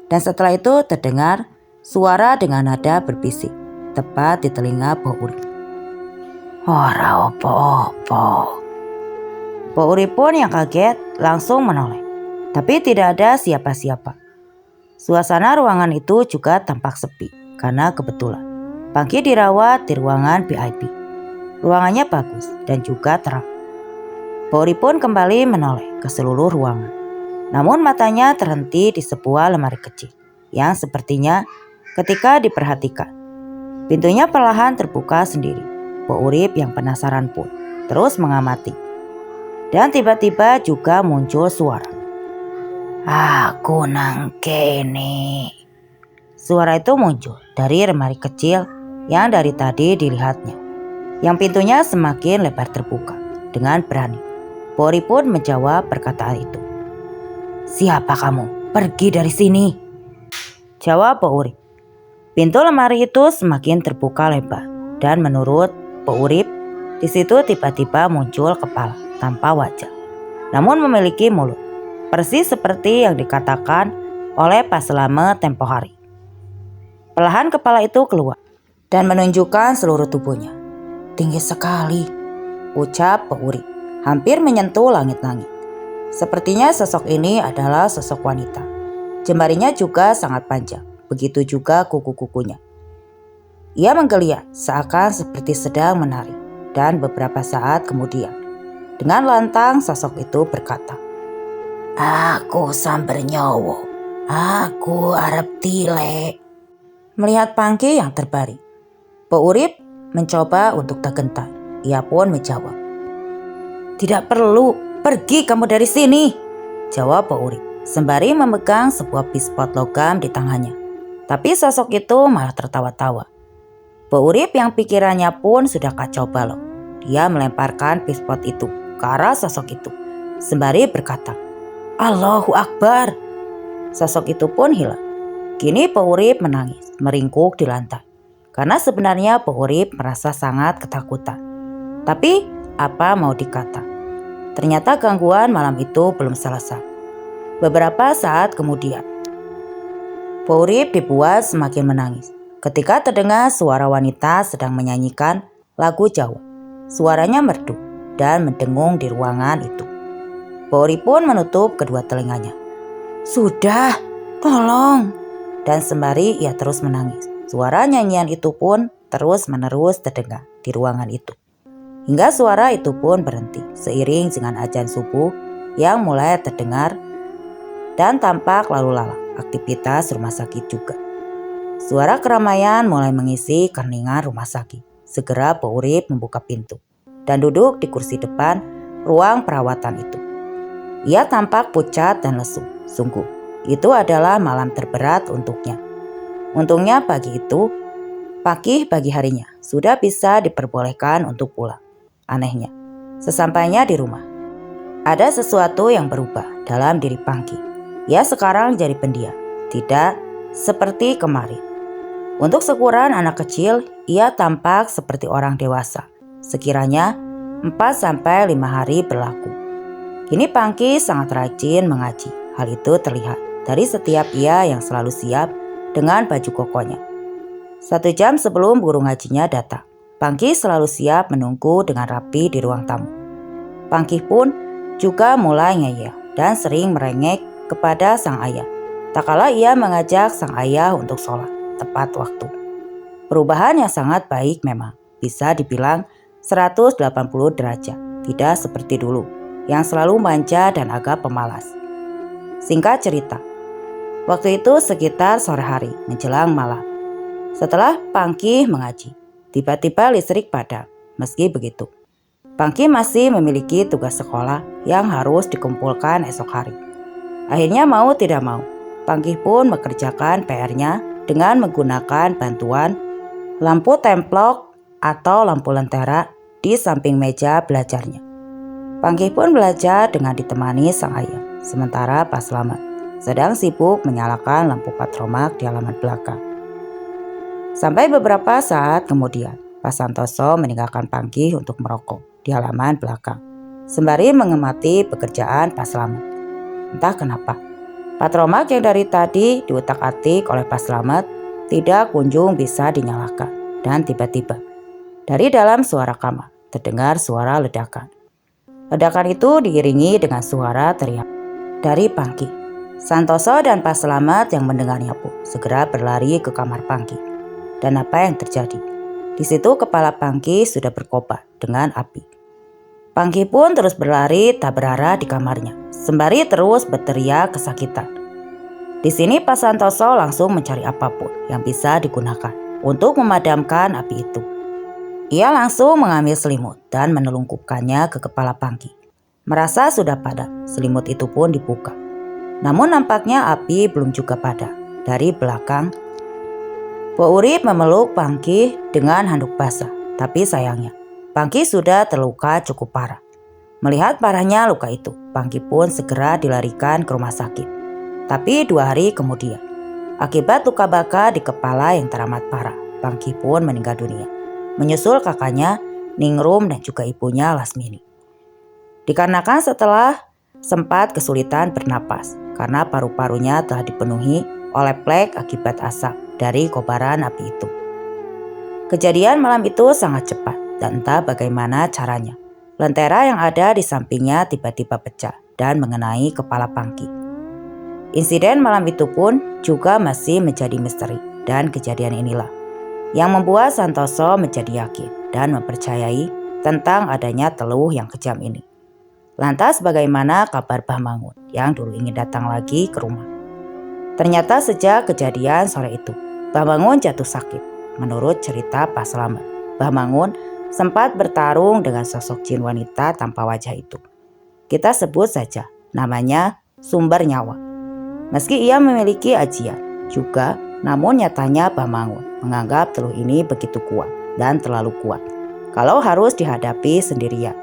Dan setelah itu terdengar suara dengan nada berbisik tepat di telinga Po Urip. "Ora opo-opo." Po Urip pun yang kaget langsung menoleh, tapi tidak ada siapa-siapa. Suasana ruangan itu juga tampak sepi karena kebetulan Panggi dirawat di ruangan VIP. Ruangannya bagus dan juga terang. Po Urip pun kembali menoleh ke seluruh ruangan. Namun matanya terhenti di sebuah lemari kecil yang sepertinya ketika diperhatikan, pintunya perlahan terbuka sendiri. Po Urip yang penasaran pun terus mengamati. Dan tiba-tiba juga muncul suara, "Aku nang kene." Suara itu muncul dari lemari kecil yang dari tadi dilihatnya, yang pintunya semakin lebar terbuka. Dengan berani, Po Urip pun menjawab perkataan itu. "Siapa kamu? Pergi dari sini," jawab Po Urip. Pintu lemari itu semakin terbuka lebar dan menurut Po Urip, di situ tiba-tiba muncul kepala tanpa wajah, namun memiliki mulut, persis seperti yang dikatakan oleh Pak Slamet tempo hari. Perlahan kepala itu keluar dan menunjukkan seluruh tubuhnya. "Tinggi sekali," ucap Po Urip, hampir menyentuh langit-langit. Sepertinya sosok ini adalah sosok wanita. Jemarinya juga sangat panjang, begitu juga kuku-kukunya. Ia menggeliat seakan seperti sedang menari, dan beberapa saat kemudian, dengan lantang sosok itu berkata, "Aku samber nyowo, aku arep tilek." Melihat Panggi yang terbaring, Po Urip mencoba untuk tak gentar. Ia pun menjawab, "Tidak perlu, pergi kamu dari sini," jawab Po Urip sembari memegang sebuah pispot logam di tangannya. Tapi sosok itu malah tertawa-tawa. Po Urip yang pikirannya pun sudah kacau balau. Dia melemparkan pispot itu ke arah sosok itu sembari berkata, "Allahu Akbar." Sosok itu pun hilang. Kini Po Urip menangis, meringkuk di lantai. Karena sebenarnya Po Urip merasa sangat ketakutan. Tapi apa mau dikata? Ternyata gangguan malam itu belum selesai. Beberapa saat kemudian, Po Urip dibuat semakin menangis ketika terdengar suara wanita sedang menyanyikan lagu Jawa. Suaranya merdu dan mendengung di ruangan itu. Po Urip pun menutup kedua telinganya. "Sudah, tolong!" Dan sembari ia terus menangis, suara nyanyian itu pun terus-menerus terdengar di ruangan itu. Hingga suara itu pun berhenti seiring dengan azan subuh yang mulai terdengar dan tampak lalu lalang aktivitas rumah sakit juga. Suara keramaian mulai mengisi keheningan rumah sakit. Segera Po Urip membuka pintu dan duduk di kursi depan ruang perawatan itu. Ia tampak pucat dan lesu. Sungguh, itu adalah malam terberat untuknya. Untungnya pagi harinya sudah bisa diperbolehkan untuk pulang. Anehnya, sesampainya di rumah, ada sesuatu yang berubah dalam diri Pangky. Ia sekarang jadi pendiam, tidak seperti kemarin. Untuk seukuran anak kecil, ia tampak seperti orang dewasa. Sekiranya 4-5 hari berlaku. Kini Pangky sangat rajin mengaji. Hal itu terlihat dari setiap ia yang selalu siap dengan baju kokonya. 1 jam sebelum guru ngajinya datang, Pangky selalu siap menunggu dengan rapi di ruang tamu. Pangky pun juga mulai ngeyel dan sering merengek kepada sang ayah. Tak kala ia mengajak sang ayah untuk sholat tepat waktu. Perubahan yang sangat baik memang, bisa dibilang 180 derajat. Tidak seperti dulu, yang selalu manja dan agak pemalas. Singkat cerita, waktu itu sekitar sore hari menjelang malam. Setelah Pangky mengaji, tiba-tiba listrik padam. Meski begitu, Pangky masih memiliki tugas sekolah yang harus dikumpulkan esok hari. Akhirnya mau tidak mau, Pangky pun mengerjakan PR-nya dengan menggunakan bantuan lampu templok atau lampu lentera di samping meja belajarnya. Pangky pun belajar dengan ditemani sang ayah, sementara Pak Slamet sedang sibuk menyalakan lampu patromak di halaman belakang. Sampai beberapa saat kemudian, Pak Santoso meninggalkan Pangky untuk merokok di halaman belakang, sembari mengamati pekerjaan Pak Slamet. Entah kenapa, patromak yang dari tadi diutak-atik oleh Pak Slamet tidak kunjung bisa dinyalakan. Dan tiba-tiba, dari dalam suara kamar, terdengar suara ledakan. Ledakan itu diiringi dengan suara teriak dari Pangky. Santoso dan Pak Slamet yang mendengarnya pun segera berlari ke kamar Pangky. Dan apa yang terjadi? Di situ kepala Pangky sudah berkobar dengan api. Pangky pun terus berlari tak berarah di kamarnya, sembari terus berteriak kesakitan. Di sini Pak Santoso langsung mencari apapun yang bisa digunakan untuk memadamkan api itu. Ia langsung mengambil selimut dan menelungkupkannya ke kepala Pangky. Merasa sudah padam, selimut itu pun dibuka. Namun nampaknya api belum juga padam. Dari belakang, Po Urip memeluk Pangky dengan handuk basah. Tapi sayangnya, Pangky sudah terluka cukup parah. Melihat parahnya luka itu, Pangky pun segera dilarikan ke rumah sakit. Tapi 2 hari kemudian, akibat luka bakar di kepala yang teramat parah, Pangky pun meninggal dunia. Menyusul kakaknya, Ningrum dan juga ibunya Lasmini. Dikarenakan setelah sempat kesulitan bernapas karena paru-parunya telah dipenuhi oleh plek akibat asap dari kobaran api itu. Kejadian malam itu sangat cepat dan entah bagaimana caranya, lentera yang ada di sampingnya tiba-tiba pecah dan mengenai kepala Pangky. Insiden malam itu pun juga masih menjadi misteri, dan kejadian inilah yang membuat Santoso menjadi yakin dan mempercayai tentang adanya teluh yang kejam ini. Lantas bagaimana kabar Mbah Mangun yang dulu ingin datang lagi ke rumah? Ternyata sejak kejadian sore itu, Mbah Mangun jatuh sakit. Menurut cerita Pak Slamet, Mbah Mangun sempat bertarung dengan sosok jin wanita tanpa wajah itu. Kita sebut saja namanya Sumber Nyawa. Meski ia memiliki ajian juga, namun nyatanya Mbah Mangun menganggap teluh ini begitu kuat dan terlalu kuat kalau harus dihadapi sendirian.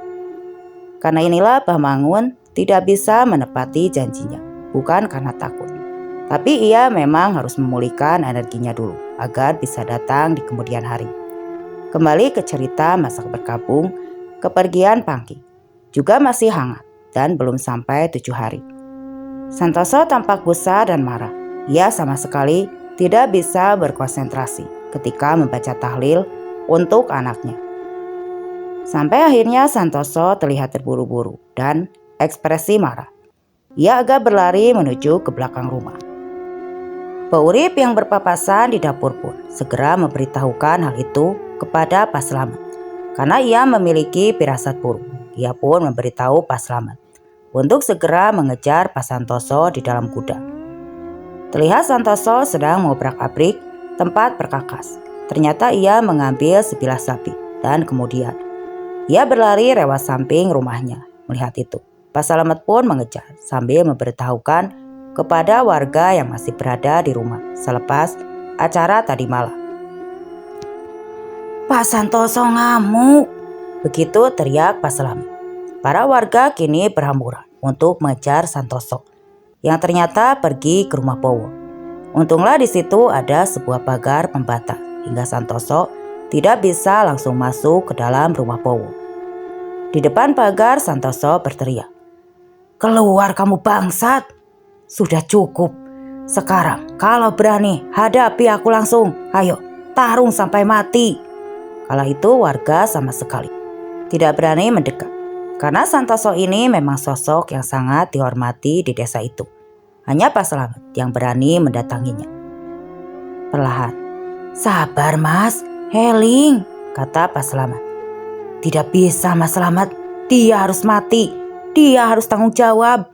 Karena inilah Mbah Mangun tidak bisa menepati janjinya, bukan karena takut, Tapi ia memang harus memulihkan energinya dulu agar bisa datang di kemudian hari. Kembali ke cerita masa berkabung, kepergian Pangki juga masih hangat dan belum sampai 7 hari. Santoso tampak gusar dan marah. Ia sama sekali tidak bisa berkonsentrasi ketika membaca tahlil untuk anaknya. Sampai akhirnya Santoso terlihat terburu-buru dan ekspresi marah. Ia agak berlari menuju ke belakang rumah. Pak Urip yang berpapasan di dapur pun segera memberitahukan hal itu kepada Pak Slamet. Karena ia memiliki firasat buruk, ia pun memberitahu Pak Slamet untuk segera mengejar Pak Santoso di dalam gudang. Terlihat Santoso sedang mengobrak-abrik tempat perkakas. Ternyata ia mengambil sebilah sapi dan kemudian ia berlari lewat samping rumahnya. Melihat itu, Pak Slamet pun mengejar sambil memberitahukan kepada warga yang masih berada di rumah selepas acara tadi malam. "Pak Santoso ngamuk!" begitu teriak Pak Slamet. Para warga kini berhamburan untuk mengejar Santoso yang ternyata pergi ke rumah Bowo. Untunglah di situ ada sebuah pagar pembatas hingga Santoso tidak bisa langsung masuk ke dalam rumah Bowo. Di depan pagar Santoso berteriak, "Keluar kamu bangsat! Sudah cukup. Sekarang kalau berani hadapi aku langsung. Ayo, tarung sampai mati." Kala itu warga sama sekali tidak berani mendekat. Karena Santoso ini memang sosok yang sangat dihormati di desa itu. Hanya Pak Slamet yang berani mendatanginya. Perlahan, "Sabar mas, heling," kata Pak Slamet. "Tidak bisa Mas Slamet, dia harus mati. Dia harus tanggung jawab."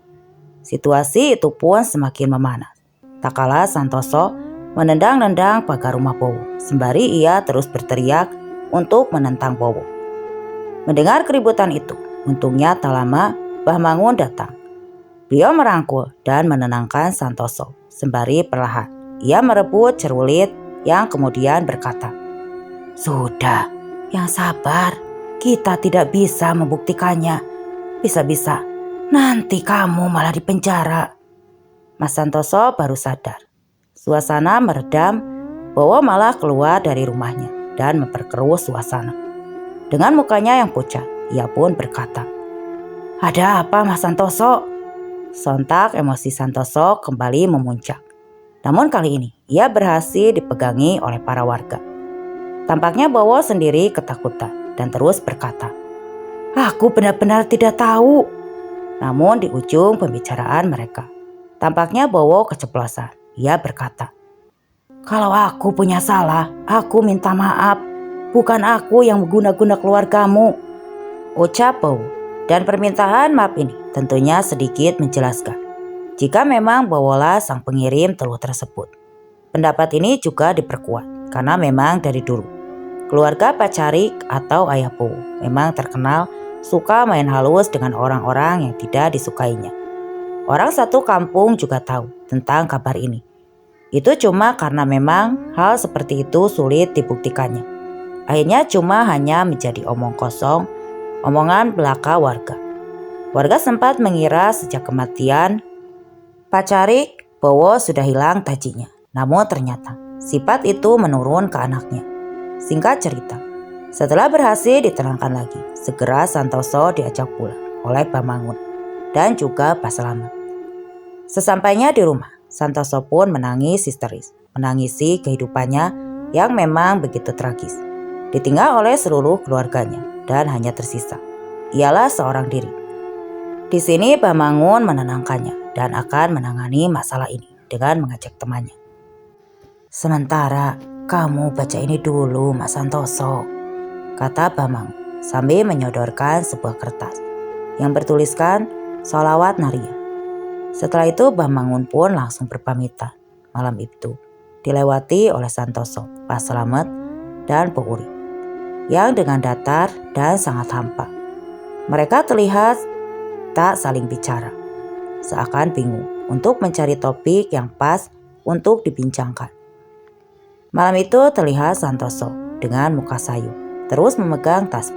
Situasi itu pun semakin memanas. Tak kalah Santoso menendang-nendang pagar rumah Bowo, sembari ia terus berteriak untuk menentang Bowo. Mendengar keributan itu, untungnya tak lama Mbah Mangun datang. Beliau merangkul dan menenangkan Santoso, sembari perlahan ia merebut cerulit yang kemudian berkata, "Sudah, yang sabar. Kita tidak bisa membuktikannya. Bisa-bisa nanti kamu malah di penjara." Mas Santoso baru sadar. Suasana meredam, Bowo malah keluar dari rumahnya dan memperkeruh suasana. Dengan mukanya yang pucat, ia pun berkata, "Ada apa Mas Santoso?" Sontak emosi Santoso kembali memuncak. Namun kali ini ia berhasil dipegangi oleh para warga. Tampaknya Bowo sendiri ketakutan dan terus berkata, "Aku benar-benar tidak tahu." Namun di ujung pembicaraan mereka, tampaknya Bowo keceplosan. Ia berkata, "Kalau aku punya salah, aku minta maaf. Bukan aku yang mengguna-guna keluargamu," ucap Bowo. Dan permintaan maaf ini tentunya sedikit menjelaskan jika memang Bowolah sang pengirim teluh tersebut. Pendapat ini juga diperkuat karena memang dari dulu keluarga Pak Carik atau ayah Bowo memang terkenal suka main halus dengan orang-orang yang tidak disukainya. Orang satu kampung juga tahu tentang kabar ini. Itu cuma karena memang hal seperti itu sulit dibuktikannya. Akhirnya cuma hanya menjadi omong kosong, omongan belaka warga. Warga sempat mengira sejak kematian Pak Carik, Bowo sudah hilang tajinya. Namun ternyata sifat itu menurun ke anaknya. Singkat cerita, setelah berhasil diterangkan lagi, segera Santoso diajak pulang oleh Mbah Mangun dan juga Pak Slamet. Sesampainya di rumah, Santoso pun menangis histeris, menangisi kehidupannya yang memang begitu tragis. Ditinggal oleh seluruh keluarganya dan hanya tersisa ialah seorang diri. Di sini Mbah Mangun menenangkannya dan akan menangani masalah ini dengan mengajak temannya. "Sementara kamu baca ini dulu Mas Santoso," kata Mbah Mangun sambil menyodorkan sebuah kertas yang bertuliskan Sholawat Naria. Setelah itu Mbah Mangun pun langsung berpamitan. Malam itu dilewati oleh Santoso, Pak Slamet, dan Pak Urip yang dengan datar dan sangat hampa. Mereka terlihat tak saling bicara, seakan bingung untuk mencari topik yang pas untuk dibincangkan. Malam itu terlihat Santoso dengan muka sayu, terus memegang tas,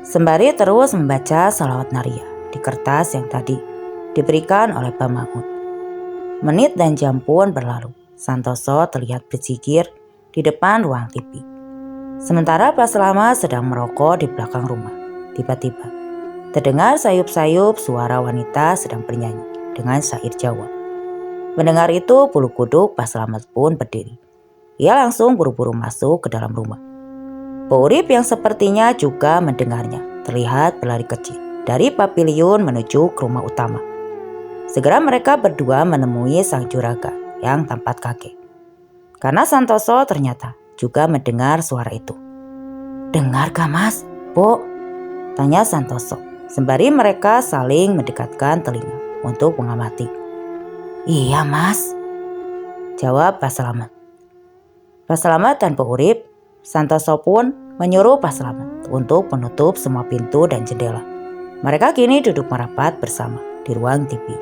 sembari terus membaca Sholawat Naria di kertas yang tadi diberikan oleh Mbah Mangun. Menit dan jam pun berlalu. Santoso terlihat berjikir di depan ruang TV. Sementara Pak Slamet sedang merokok di belakang rumah. Tiba-tiba terdengar sayup-sayup suara wanita sedang bernyanyi dengan syair Jawa. Mendengar itu, bulu kuduk Pak Slamet pun berdiri. Ia langsung buru-buru masuk ke dalam rumah. Pak Urip yang sepertinya juga mendengarnya terlihat berlari kecil dari pavilion menuju ke rumah utama. Segera mereka berdua menemui sang juragan yang tampak kaget. Karena Santoso ternyata juga mendengar suara itu. "Dengar gak Mas, Bu?" tanya Santoso. Sembari mereka saling mendekatkan telinga untuk mengamati. "Iya Mas," jawab Pak Slamet. Pak Slamet dan Pak Urip, Santoso pun menyuruh Pak Slamet untuk menutup semua pintu dan jendela. Mereka kini duduk merapat bersama di ruang TV.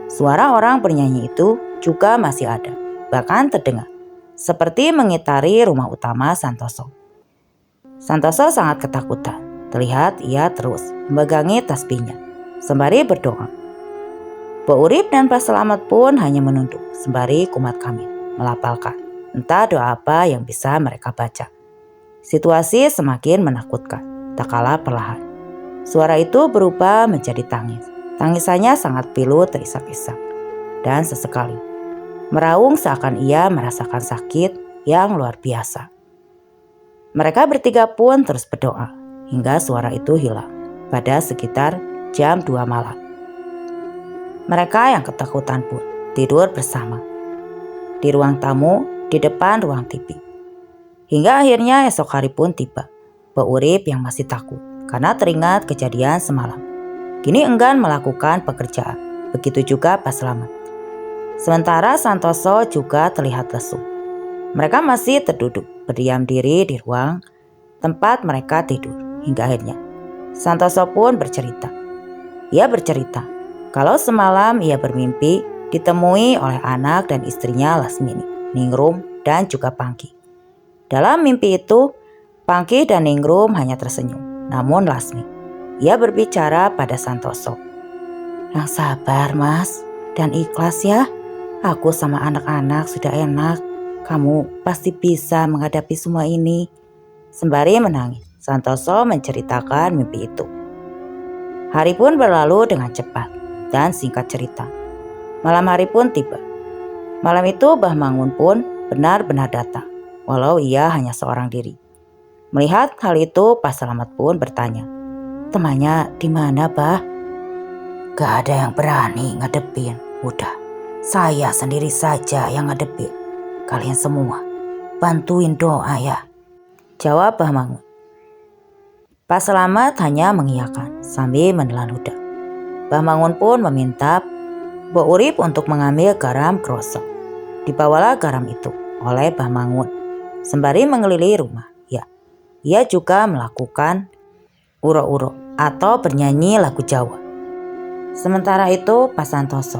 Suara orang bernyanyi itu juga masih ada, bahkan terdengar seperti mengitari rumah utama Santoso. Santoso sangat ketakutan. Terlihat ia terus memegangi tasbihnya sembari berdoa. Pak Urip dan Pak Slamet pun hanya menunduk sembari kumat kamit melafalkan entah doa apa yang bisa mereka baca. Situasi semakin menakutkan, tak kalah perlahan. Suara itu berubah menjadi tangis. Tangisannya sangat pilu terisak-isak dan sesekali meraung seakan ia merasakan sakit yang luar biasa. Mereka bertiga pun terus berdoa hingga suara itu hilang pada sekitar jam 2 malam. Mereka yang ketakutan pun tidur bersama di ruang tamu di depan ruang TV. Hingga akhirnya esok hari pun tiba. Pak Urip yang masih takut karena teringat kejadian semalam kini enggan melakukan pekerjaan. Begitu juga Pak Slamet. Sementara Santoso juga terlihat lesu. Mereka masih terduduk berdiam diri di ruang tempat mereka tidur. Hingga akhirnya Santoso pun bercerita. Ia bercerita kalau semalam ia bermimpi ditemui oleh anak dan istrinya Lasmini, Ningrum dan juga Pangki. Dalam mimpi itu Pangki dan Ningrum hanya tersenyum. Namun Lasmi, ia berbicara pada Santoso. "Yang sabar Mas dan ikhlas ya. Aku sama anak-anak sudah enak. Kamu pasti bisa menghadapi semua ini." Sembari menangis, Santoso menceritakan mimpi itu. Hari pun berlalu dengan cepat dan singkat cerita. Malam hari pun tiba. Malam itu Bah Mangun pun benar-benar datang, walau ia hanya seorang diri. Melihat hal itu, Pak Slamet pun bertanya, "Temannya di mana, Bah?" "Gak ada yang berani ngadepin. Udah, saya sendiri saja yang ngadepin. Kalian semua bantuin doa ya," jawab Bah Mangun. Pak Slamet hanya mengiyakan sambil menelan ludah. Bah Mangun pun meminta Pak Urip untuk mengambil garam krosok. Dibawalah garam itu oleh Bah Mangun sembari mengelilingi rumah. Ya, ia juga melakukan uro-uro atau bernyanyi lagu Jawa. Sementara itu Pak Santoso,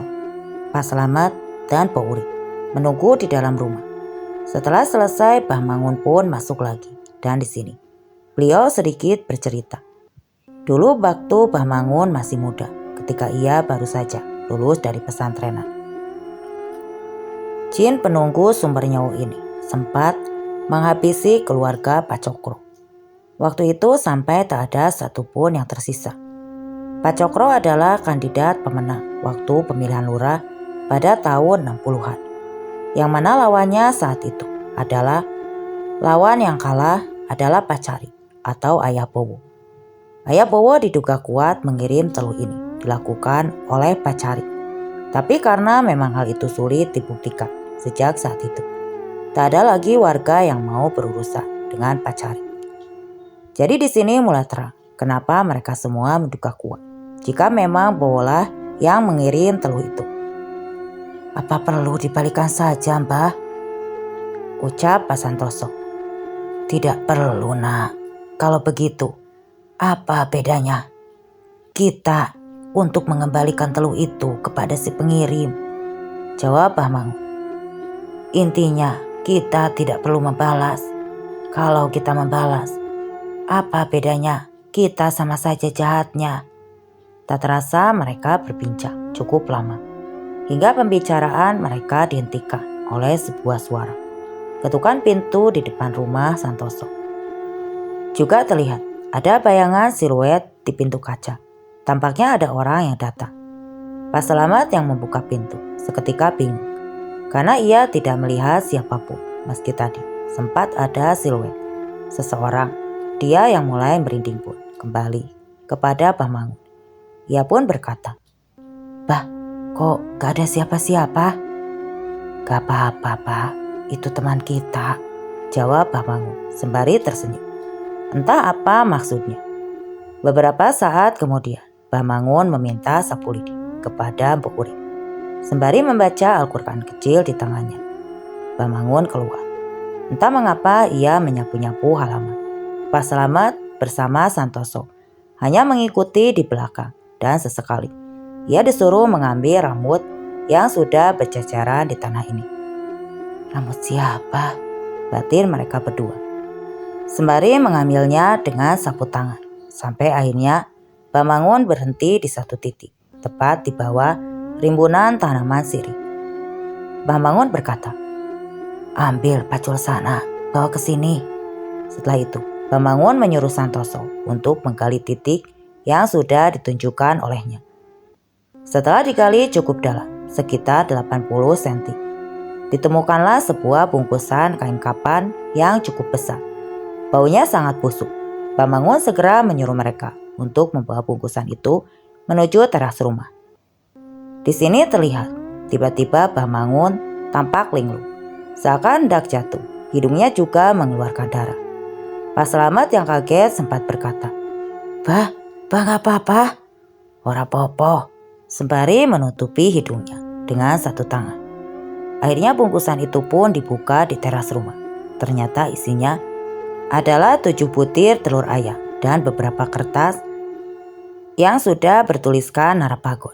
Pak Slamet dan Pak Urip menunggu di dalam rumah. Setelah selesai, Bah Mangun pun masuk lagi dan di sini beliau sedikit bercerita. Dulu waktu Bah Mangun masih muda, ketika ia baru saja lulus dari pesantrenan. Jin penunggu sumber nyawa ini sempat menghabisi keluarga Pak Cokro. Waktu itu sampai tak ada satupun yang tersisa. Pak Cokro adalah kandidat pemenang waktu pemilihan lurah pada tahun 60-an. Yang mana lawannya saat itu adalah lawan yang kalah adalah Pak Cari atau Ayah Bowo. Ayah Bowo diduga kuat mengirim teluh ini dilakukan oleh Pak Cari. Tapi karena memang hal itu sulit dibuktikan sejak saat itu, tak ada lagi warga yang mau berurusan dengan Pak Cari. Jadi di sini mulai terang kenapa mereka semua menduga kuat jika memang Bowolah yang mengirim teluh itu. "Apa perlu dibalikan saja, Mbah?" ucap Pak Santoso. "Tidak perlu, Nak. Kalau begitu, apa bedanya kita untuk mengembalikan teluh itu kepada si pengirim?" jawab Bah Mangun. "Intinya kita tidak perlu membalas. Kalau kita membalas, apa bedanya? Kita sama saja jahatnya." Tak terasa mereka berbincang cukup lama. hingga pembicaraan mereka dihentikan oleh sebuah suara ketukan pintu di depan rumah Santoso. Juga terlihat ada bayangan siluet di pintu kaca. Tampaknya ada orang yang datang. Pak Selamat yang membuka pintu seketika bingung karena ia tidak melihat siapapun meski tadi sempat ada siluet seseorang. Dia yang mulai merinding pun kembali kepada Bah Mangun. Ia pun berkata, "Bah, kok gak ada siapa-siapa?" "Gak apa-apa, Pak. Itu teman kita," jawab Bah Mangun sembari tersenyum. Entah apa maksudnya. Beberapa saat kemudian, Bah Mangun meminta sapu lidi kepada Mbok Urip sembari membaca Al-Quran kecil di tangannya. Bah Mangun keluar. Entah mengapa ia menyapu-nyapu halaman. Pak Selamat bersama Santoso hanya mengikuti di belakang dan sesekali ia disuruh mengambil rambut yang sudah berceceran di tanah ini. "Rambut siapa?" batin mereka berdua. Sembari mengambilnya dengan sapu tangan, sampai akhirnya Bah Mangun berhenti di satu titik, tepat di bawah rimbunan tanaman sirih. Bah Mangun berkata, "Ambil pacul sana, bawa ke sini." Setelah itu, Bah Mangun menyuruh Santoso untuk menggali titik yang sudah ditunjukkan olehnya. Setelah digali cukup dalam, sekitar 80 cm, ditemukanlah sebuah bungkusan kain kapan yang cukup besar. Baunya sangat busuk. Bah Mangun segera menyuruh mereka untuk membawa bungkusan itu menuju teras rumah. Di sini terlihat tiba-tiba Bah Mangun tampak linglung, seakan hendak jatuh. Hidungnya juga mengeluarkan darah. Pak Selamat yang kaget sempat berkata, Bah gak apa-apa." "Ora popo," sembari menutupi hidungnya dengan satu tangan. Akhirnya bungkusan itu pun dibuka di teras rumah. Ternyata isinya adalah 7 butir telur ayam dan beberapa kertas yang sudah bertuliskan Narapagon.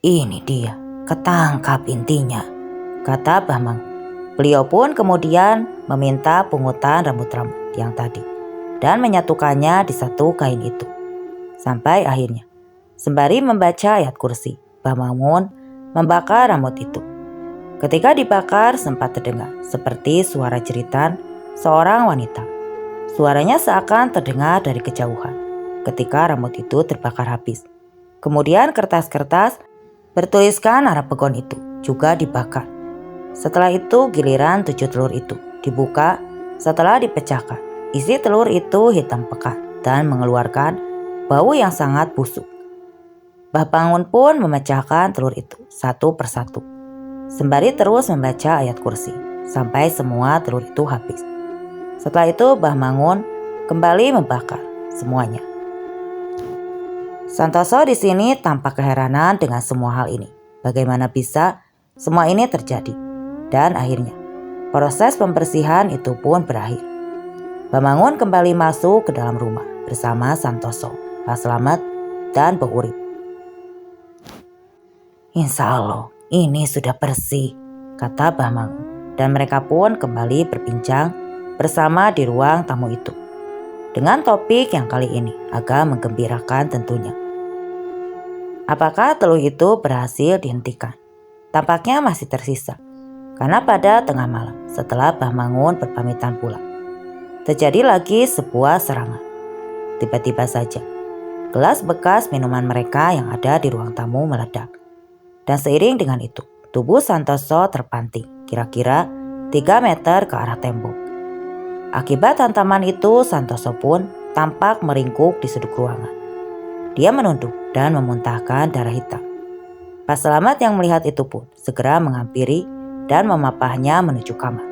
"Ini dia, ketangkap intinya," kata Bah Mangun. Beliau pun kemudian meminta pungutan rambut-rambut yang tadi dan menyatukannya di satu kain itu. Sampai akhirnya, sembari membaca ayat kursi, Bah Mangun membakar rambut itu. Ketika dibakar sempat terdengar seperti suara jeritan seorang wanita. Suaranya seakan terdengar dari kejauhan ketika rambut itu terbakar habis. Kemudian kertas-kertas bertuliskan Narapagon itu juga dibakar. Setelah itu giliran 7 telur itu dibuka. Setelah dipecahkan, isi telur itu hitam pekat dan mengeluarkan bau yang sangat busuk. Bah Mangun pun memecahkan telur itu satu persatu, sembari terus membaca ayat kursi sampai semua telur itu habis. Setelah itu Bah Mangun kembali membakar semuanya. Santoso di sini tampak keheranan dengan semua hal ini. Bagaimana bisa semua ini terjadi? Dan akhirnya proses pembersihan itu pun berakhir. Bah Mangun kembali masuk ke dalam rumah bersama Santoso, Pak Selamat, dan Mbok Urip. "Insya Allah ini sudah bersih," kata Bah Mangun. Dan mereka pun kembali berbincang bersama di ruang tamu itu, dengan topik yang kali ini agak menggembirakan tentunya. Apakah telur itu berhasil dihentikan? Tampaknya masih tersisa. Karena pada tengah malam setelah Bah Mangun berpamitan pulang, terjadi lagi sebuah serangan. Tiba-tiba saja gelas bekas minuman mereka yang ada di ruang tamu meledak. Dan seiring dengan itu tubuh Santoso terpanting kira-kira 3 meter ke arah tembok. Akibat hantaman itu Santoso pun tampak meringkuk di sudut ruangan. Dia menunduk dan memuntahkan darah hitam. Pak Selamat yang melihat itu pun segera menghampiri dan memapahnya menuju kamar.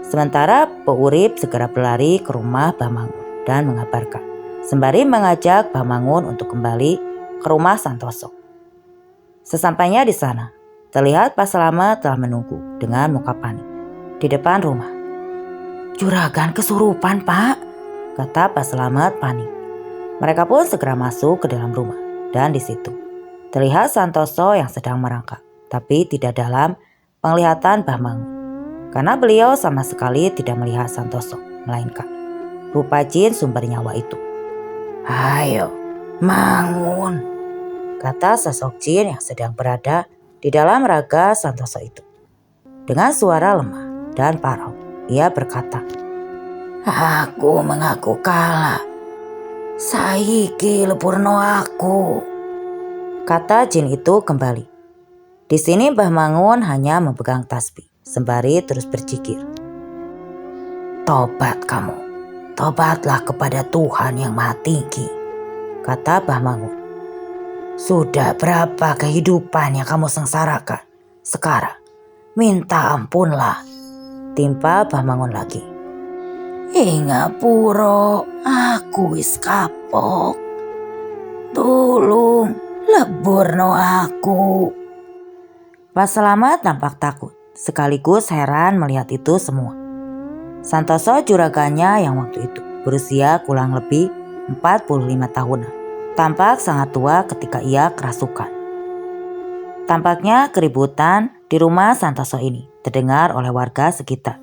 Sementara Mbok Urip segera berlari ke rumah Bah Mangun dan mengabarkan, sembari mengajak Bah Mangun untuk kembali ke rumah Santoso. Sesampainya di sana, terlihat Pak Selamat telah menunggu dengan muka panik di depan rumah. "Juragan kesurupan, Pak," kata Pak Selamat panik. Mereka pun segera masuk ke dalam rumah dan di situ terlihat Santoso yang sedang merangkak, tapi tidak dalam penglihatan Bah Mangun, karena beliau sama sekali tidak melihat Santoso, melainkan rupa jin sumber nyawa itu. "Ayo, Mangun," kata sosok jin yang sedang berada di dalam raga Santoso itu. Dengan suara lemah dan parau, ia berkata, "Aku mengaku kalah. Saiki lepurno aku," kata jin itu kembali. Di sini Mbah Mangun hanya memegang tasbih sembari terus berzikir. "Tobat kamu, tobatlah kepada Tuhan yang Maha Tinggi," kata Mbah Mangun. "Sudah berapa kehidupan yang kamu sengsarakan? Sekarang minta ampunlah," timpa Mbah Mangun lagi. "Ingapuro, aku wis kapok. Tulung, leburno aku." Pak Selamat nampak takut, sekaligus heran melihat itu semua. Santoso juraganya yang waktu itu berusia kurang lebih 45 tahunan, tampak sangat tua ketika ia kerasukan. Tampaknya keributan di rumah Santoso ini terdengar oleh warga sekitar,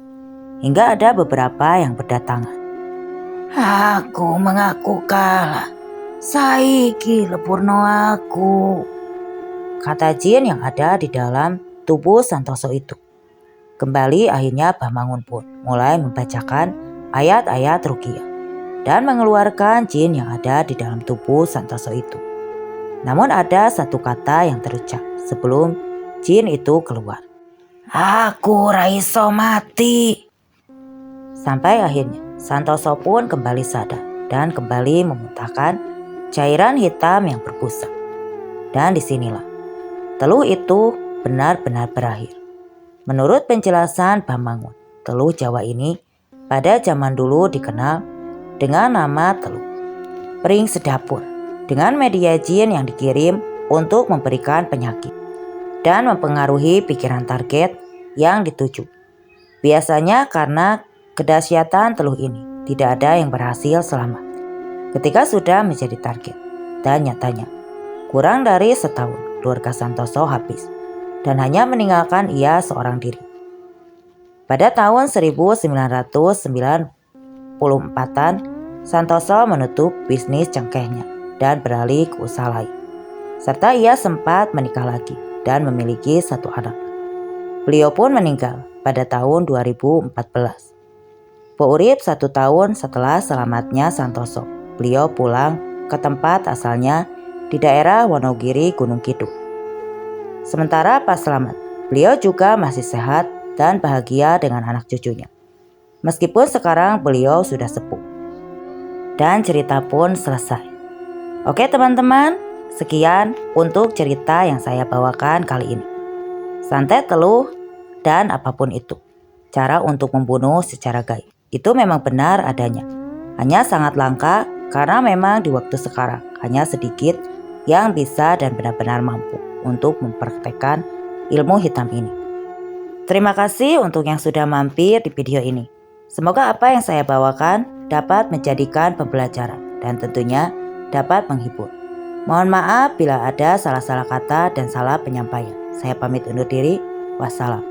hingga ada beberapa yang berdatangan. "Aku mengaku kalah. Saiki lepurno aku," kata jin yang ada di dalam tubuh Santoso itu. Kembali akhirnya Mbah Mangun pun mulai membacakan ayat-ayat ruqyah dan mengeluarkan jin yang ada di dalam tubuh Santoso itu. Namun ada satu kata yang terucap sebelum jin itu keluar. "Aku raiso mati." Sampai akhirnya Santoso pun kembali sadar dan kembali memuntahkan cairan hitam yang berbusa. Dan disinilah teluh itu benar-benar berakhir. Menurut penjelasan Mbah Mangun, teluh Jawa ini pada zaman dulu dikenal dengan nama teluh pering sedapur, dengan media jin yang dikirim untuk memberikan penyakit dan mempengaruhi pikiran target yang dituju. Biasanya karena kedahsyatan teluh ini tidak ada yang berhasil selamat ketika sudah menjadi target, dan nyatanya kurang dari setahun keluarga Santoso habis dan hanya meninggalkan ia seorang diri. Pada tahun 1994-an, Santoso menutup bisnis cengkehnya dan beralih ke usaha lain. Serta ia sempat menikah lagi dan memiliki satu anak. Beliau pun meninggal pada tahun 2014. Beurip 1 tahun setelah selamatnya Santoso, beliau pulang ke tempat asalnya di daerah Wonogiri, Gunung Kidul. Sementara Pak Selamat, beliau juga masih sehat dan bahagia dengan anak cucunya. Meskipun sekarang beliau sudah sepuh. Dan cerita pun selesai. Oke teman-teman, sekian untuk cerita yang saya bawakan kali ini. Santet teluh dan apapun itu, cara untuk membunuh secara gaib, itu memang benar adanya. Hanya sangat langka karena memang di waktu sekarang hanya sedikit yang bisa dan benar-benar mampu untuk mempraktekkan ilmu hitam ini. Terima kasih untuk yang sudah mampir di video ini. Semoga apa yang saya bawakan dapat menjadikan pembelajaran dan tentunya dapat menghibur. Mohon maaf bila ada salah-salah kata dan salah penyampaian. Saya pamit undur diri. Wassalam.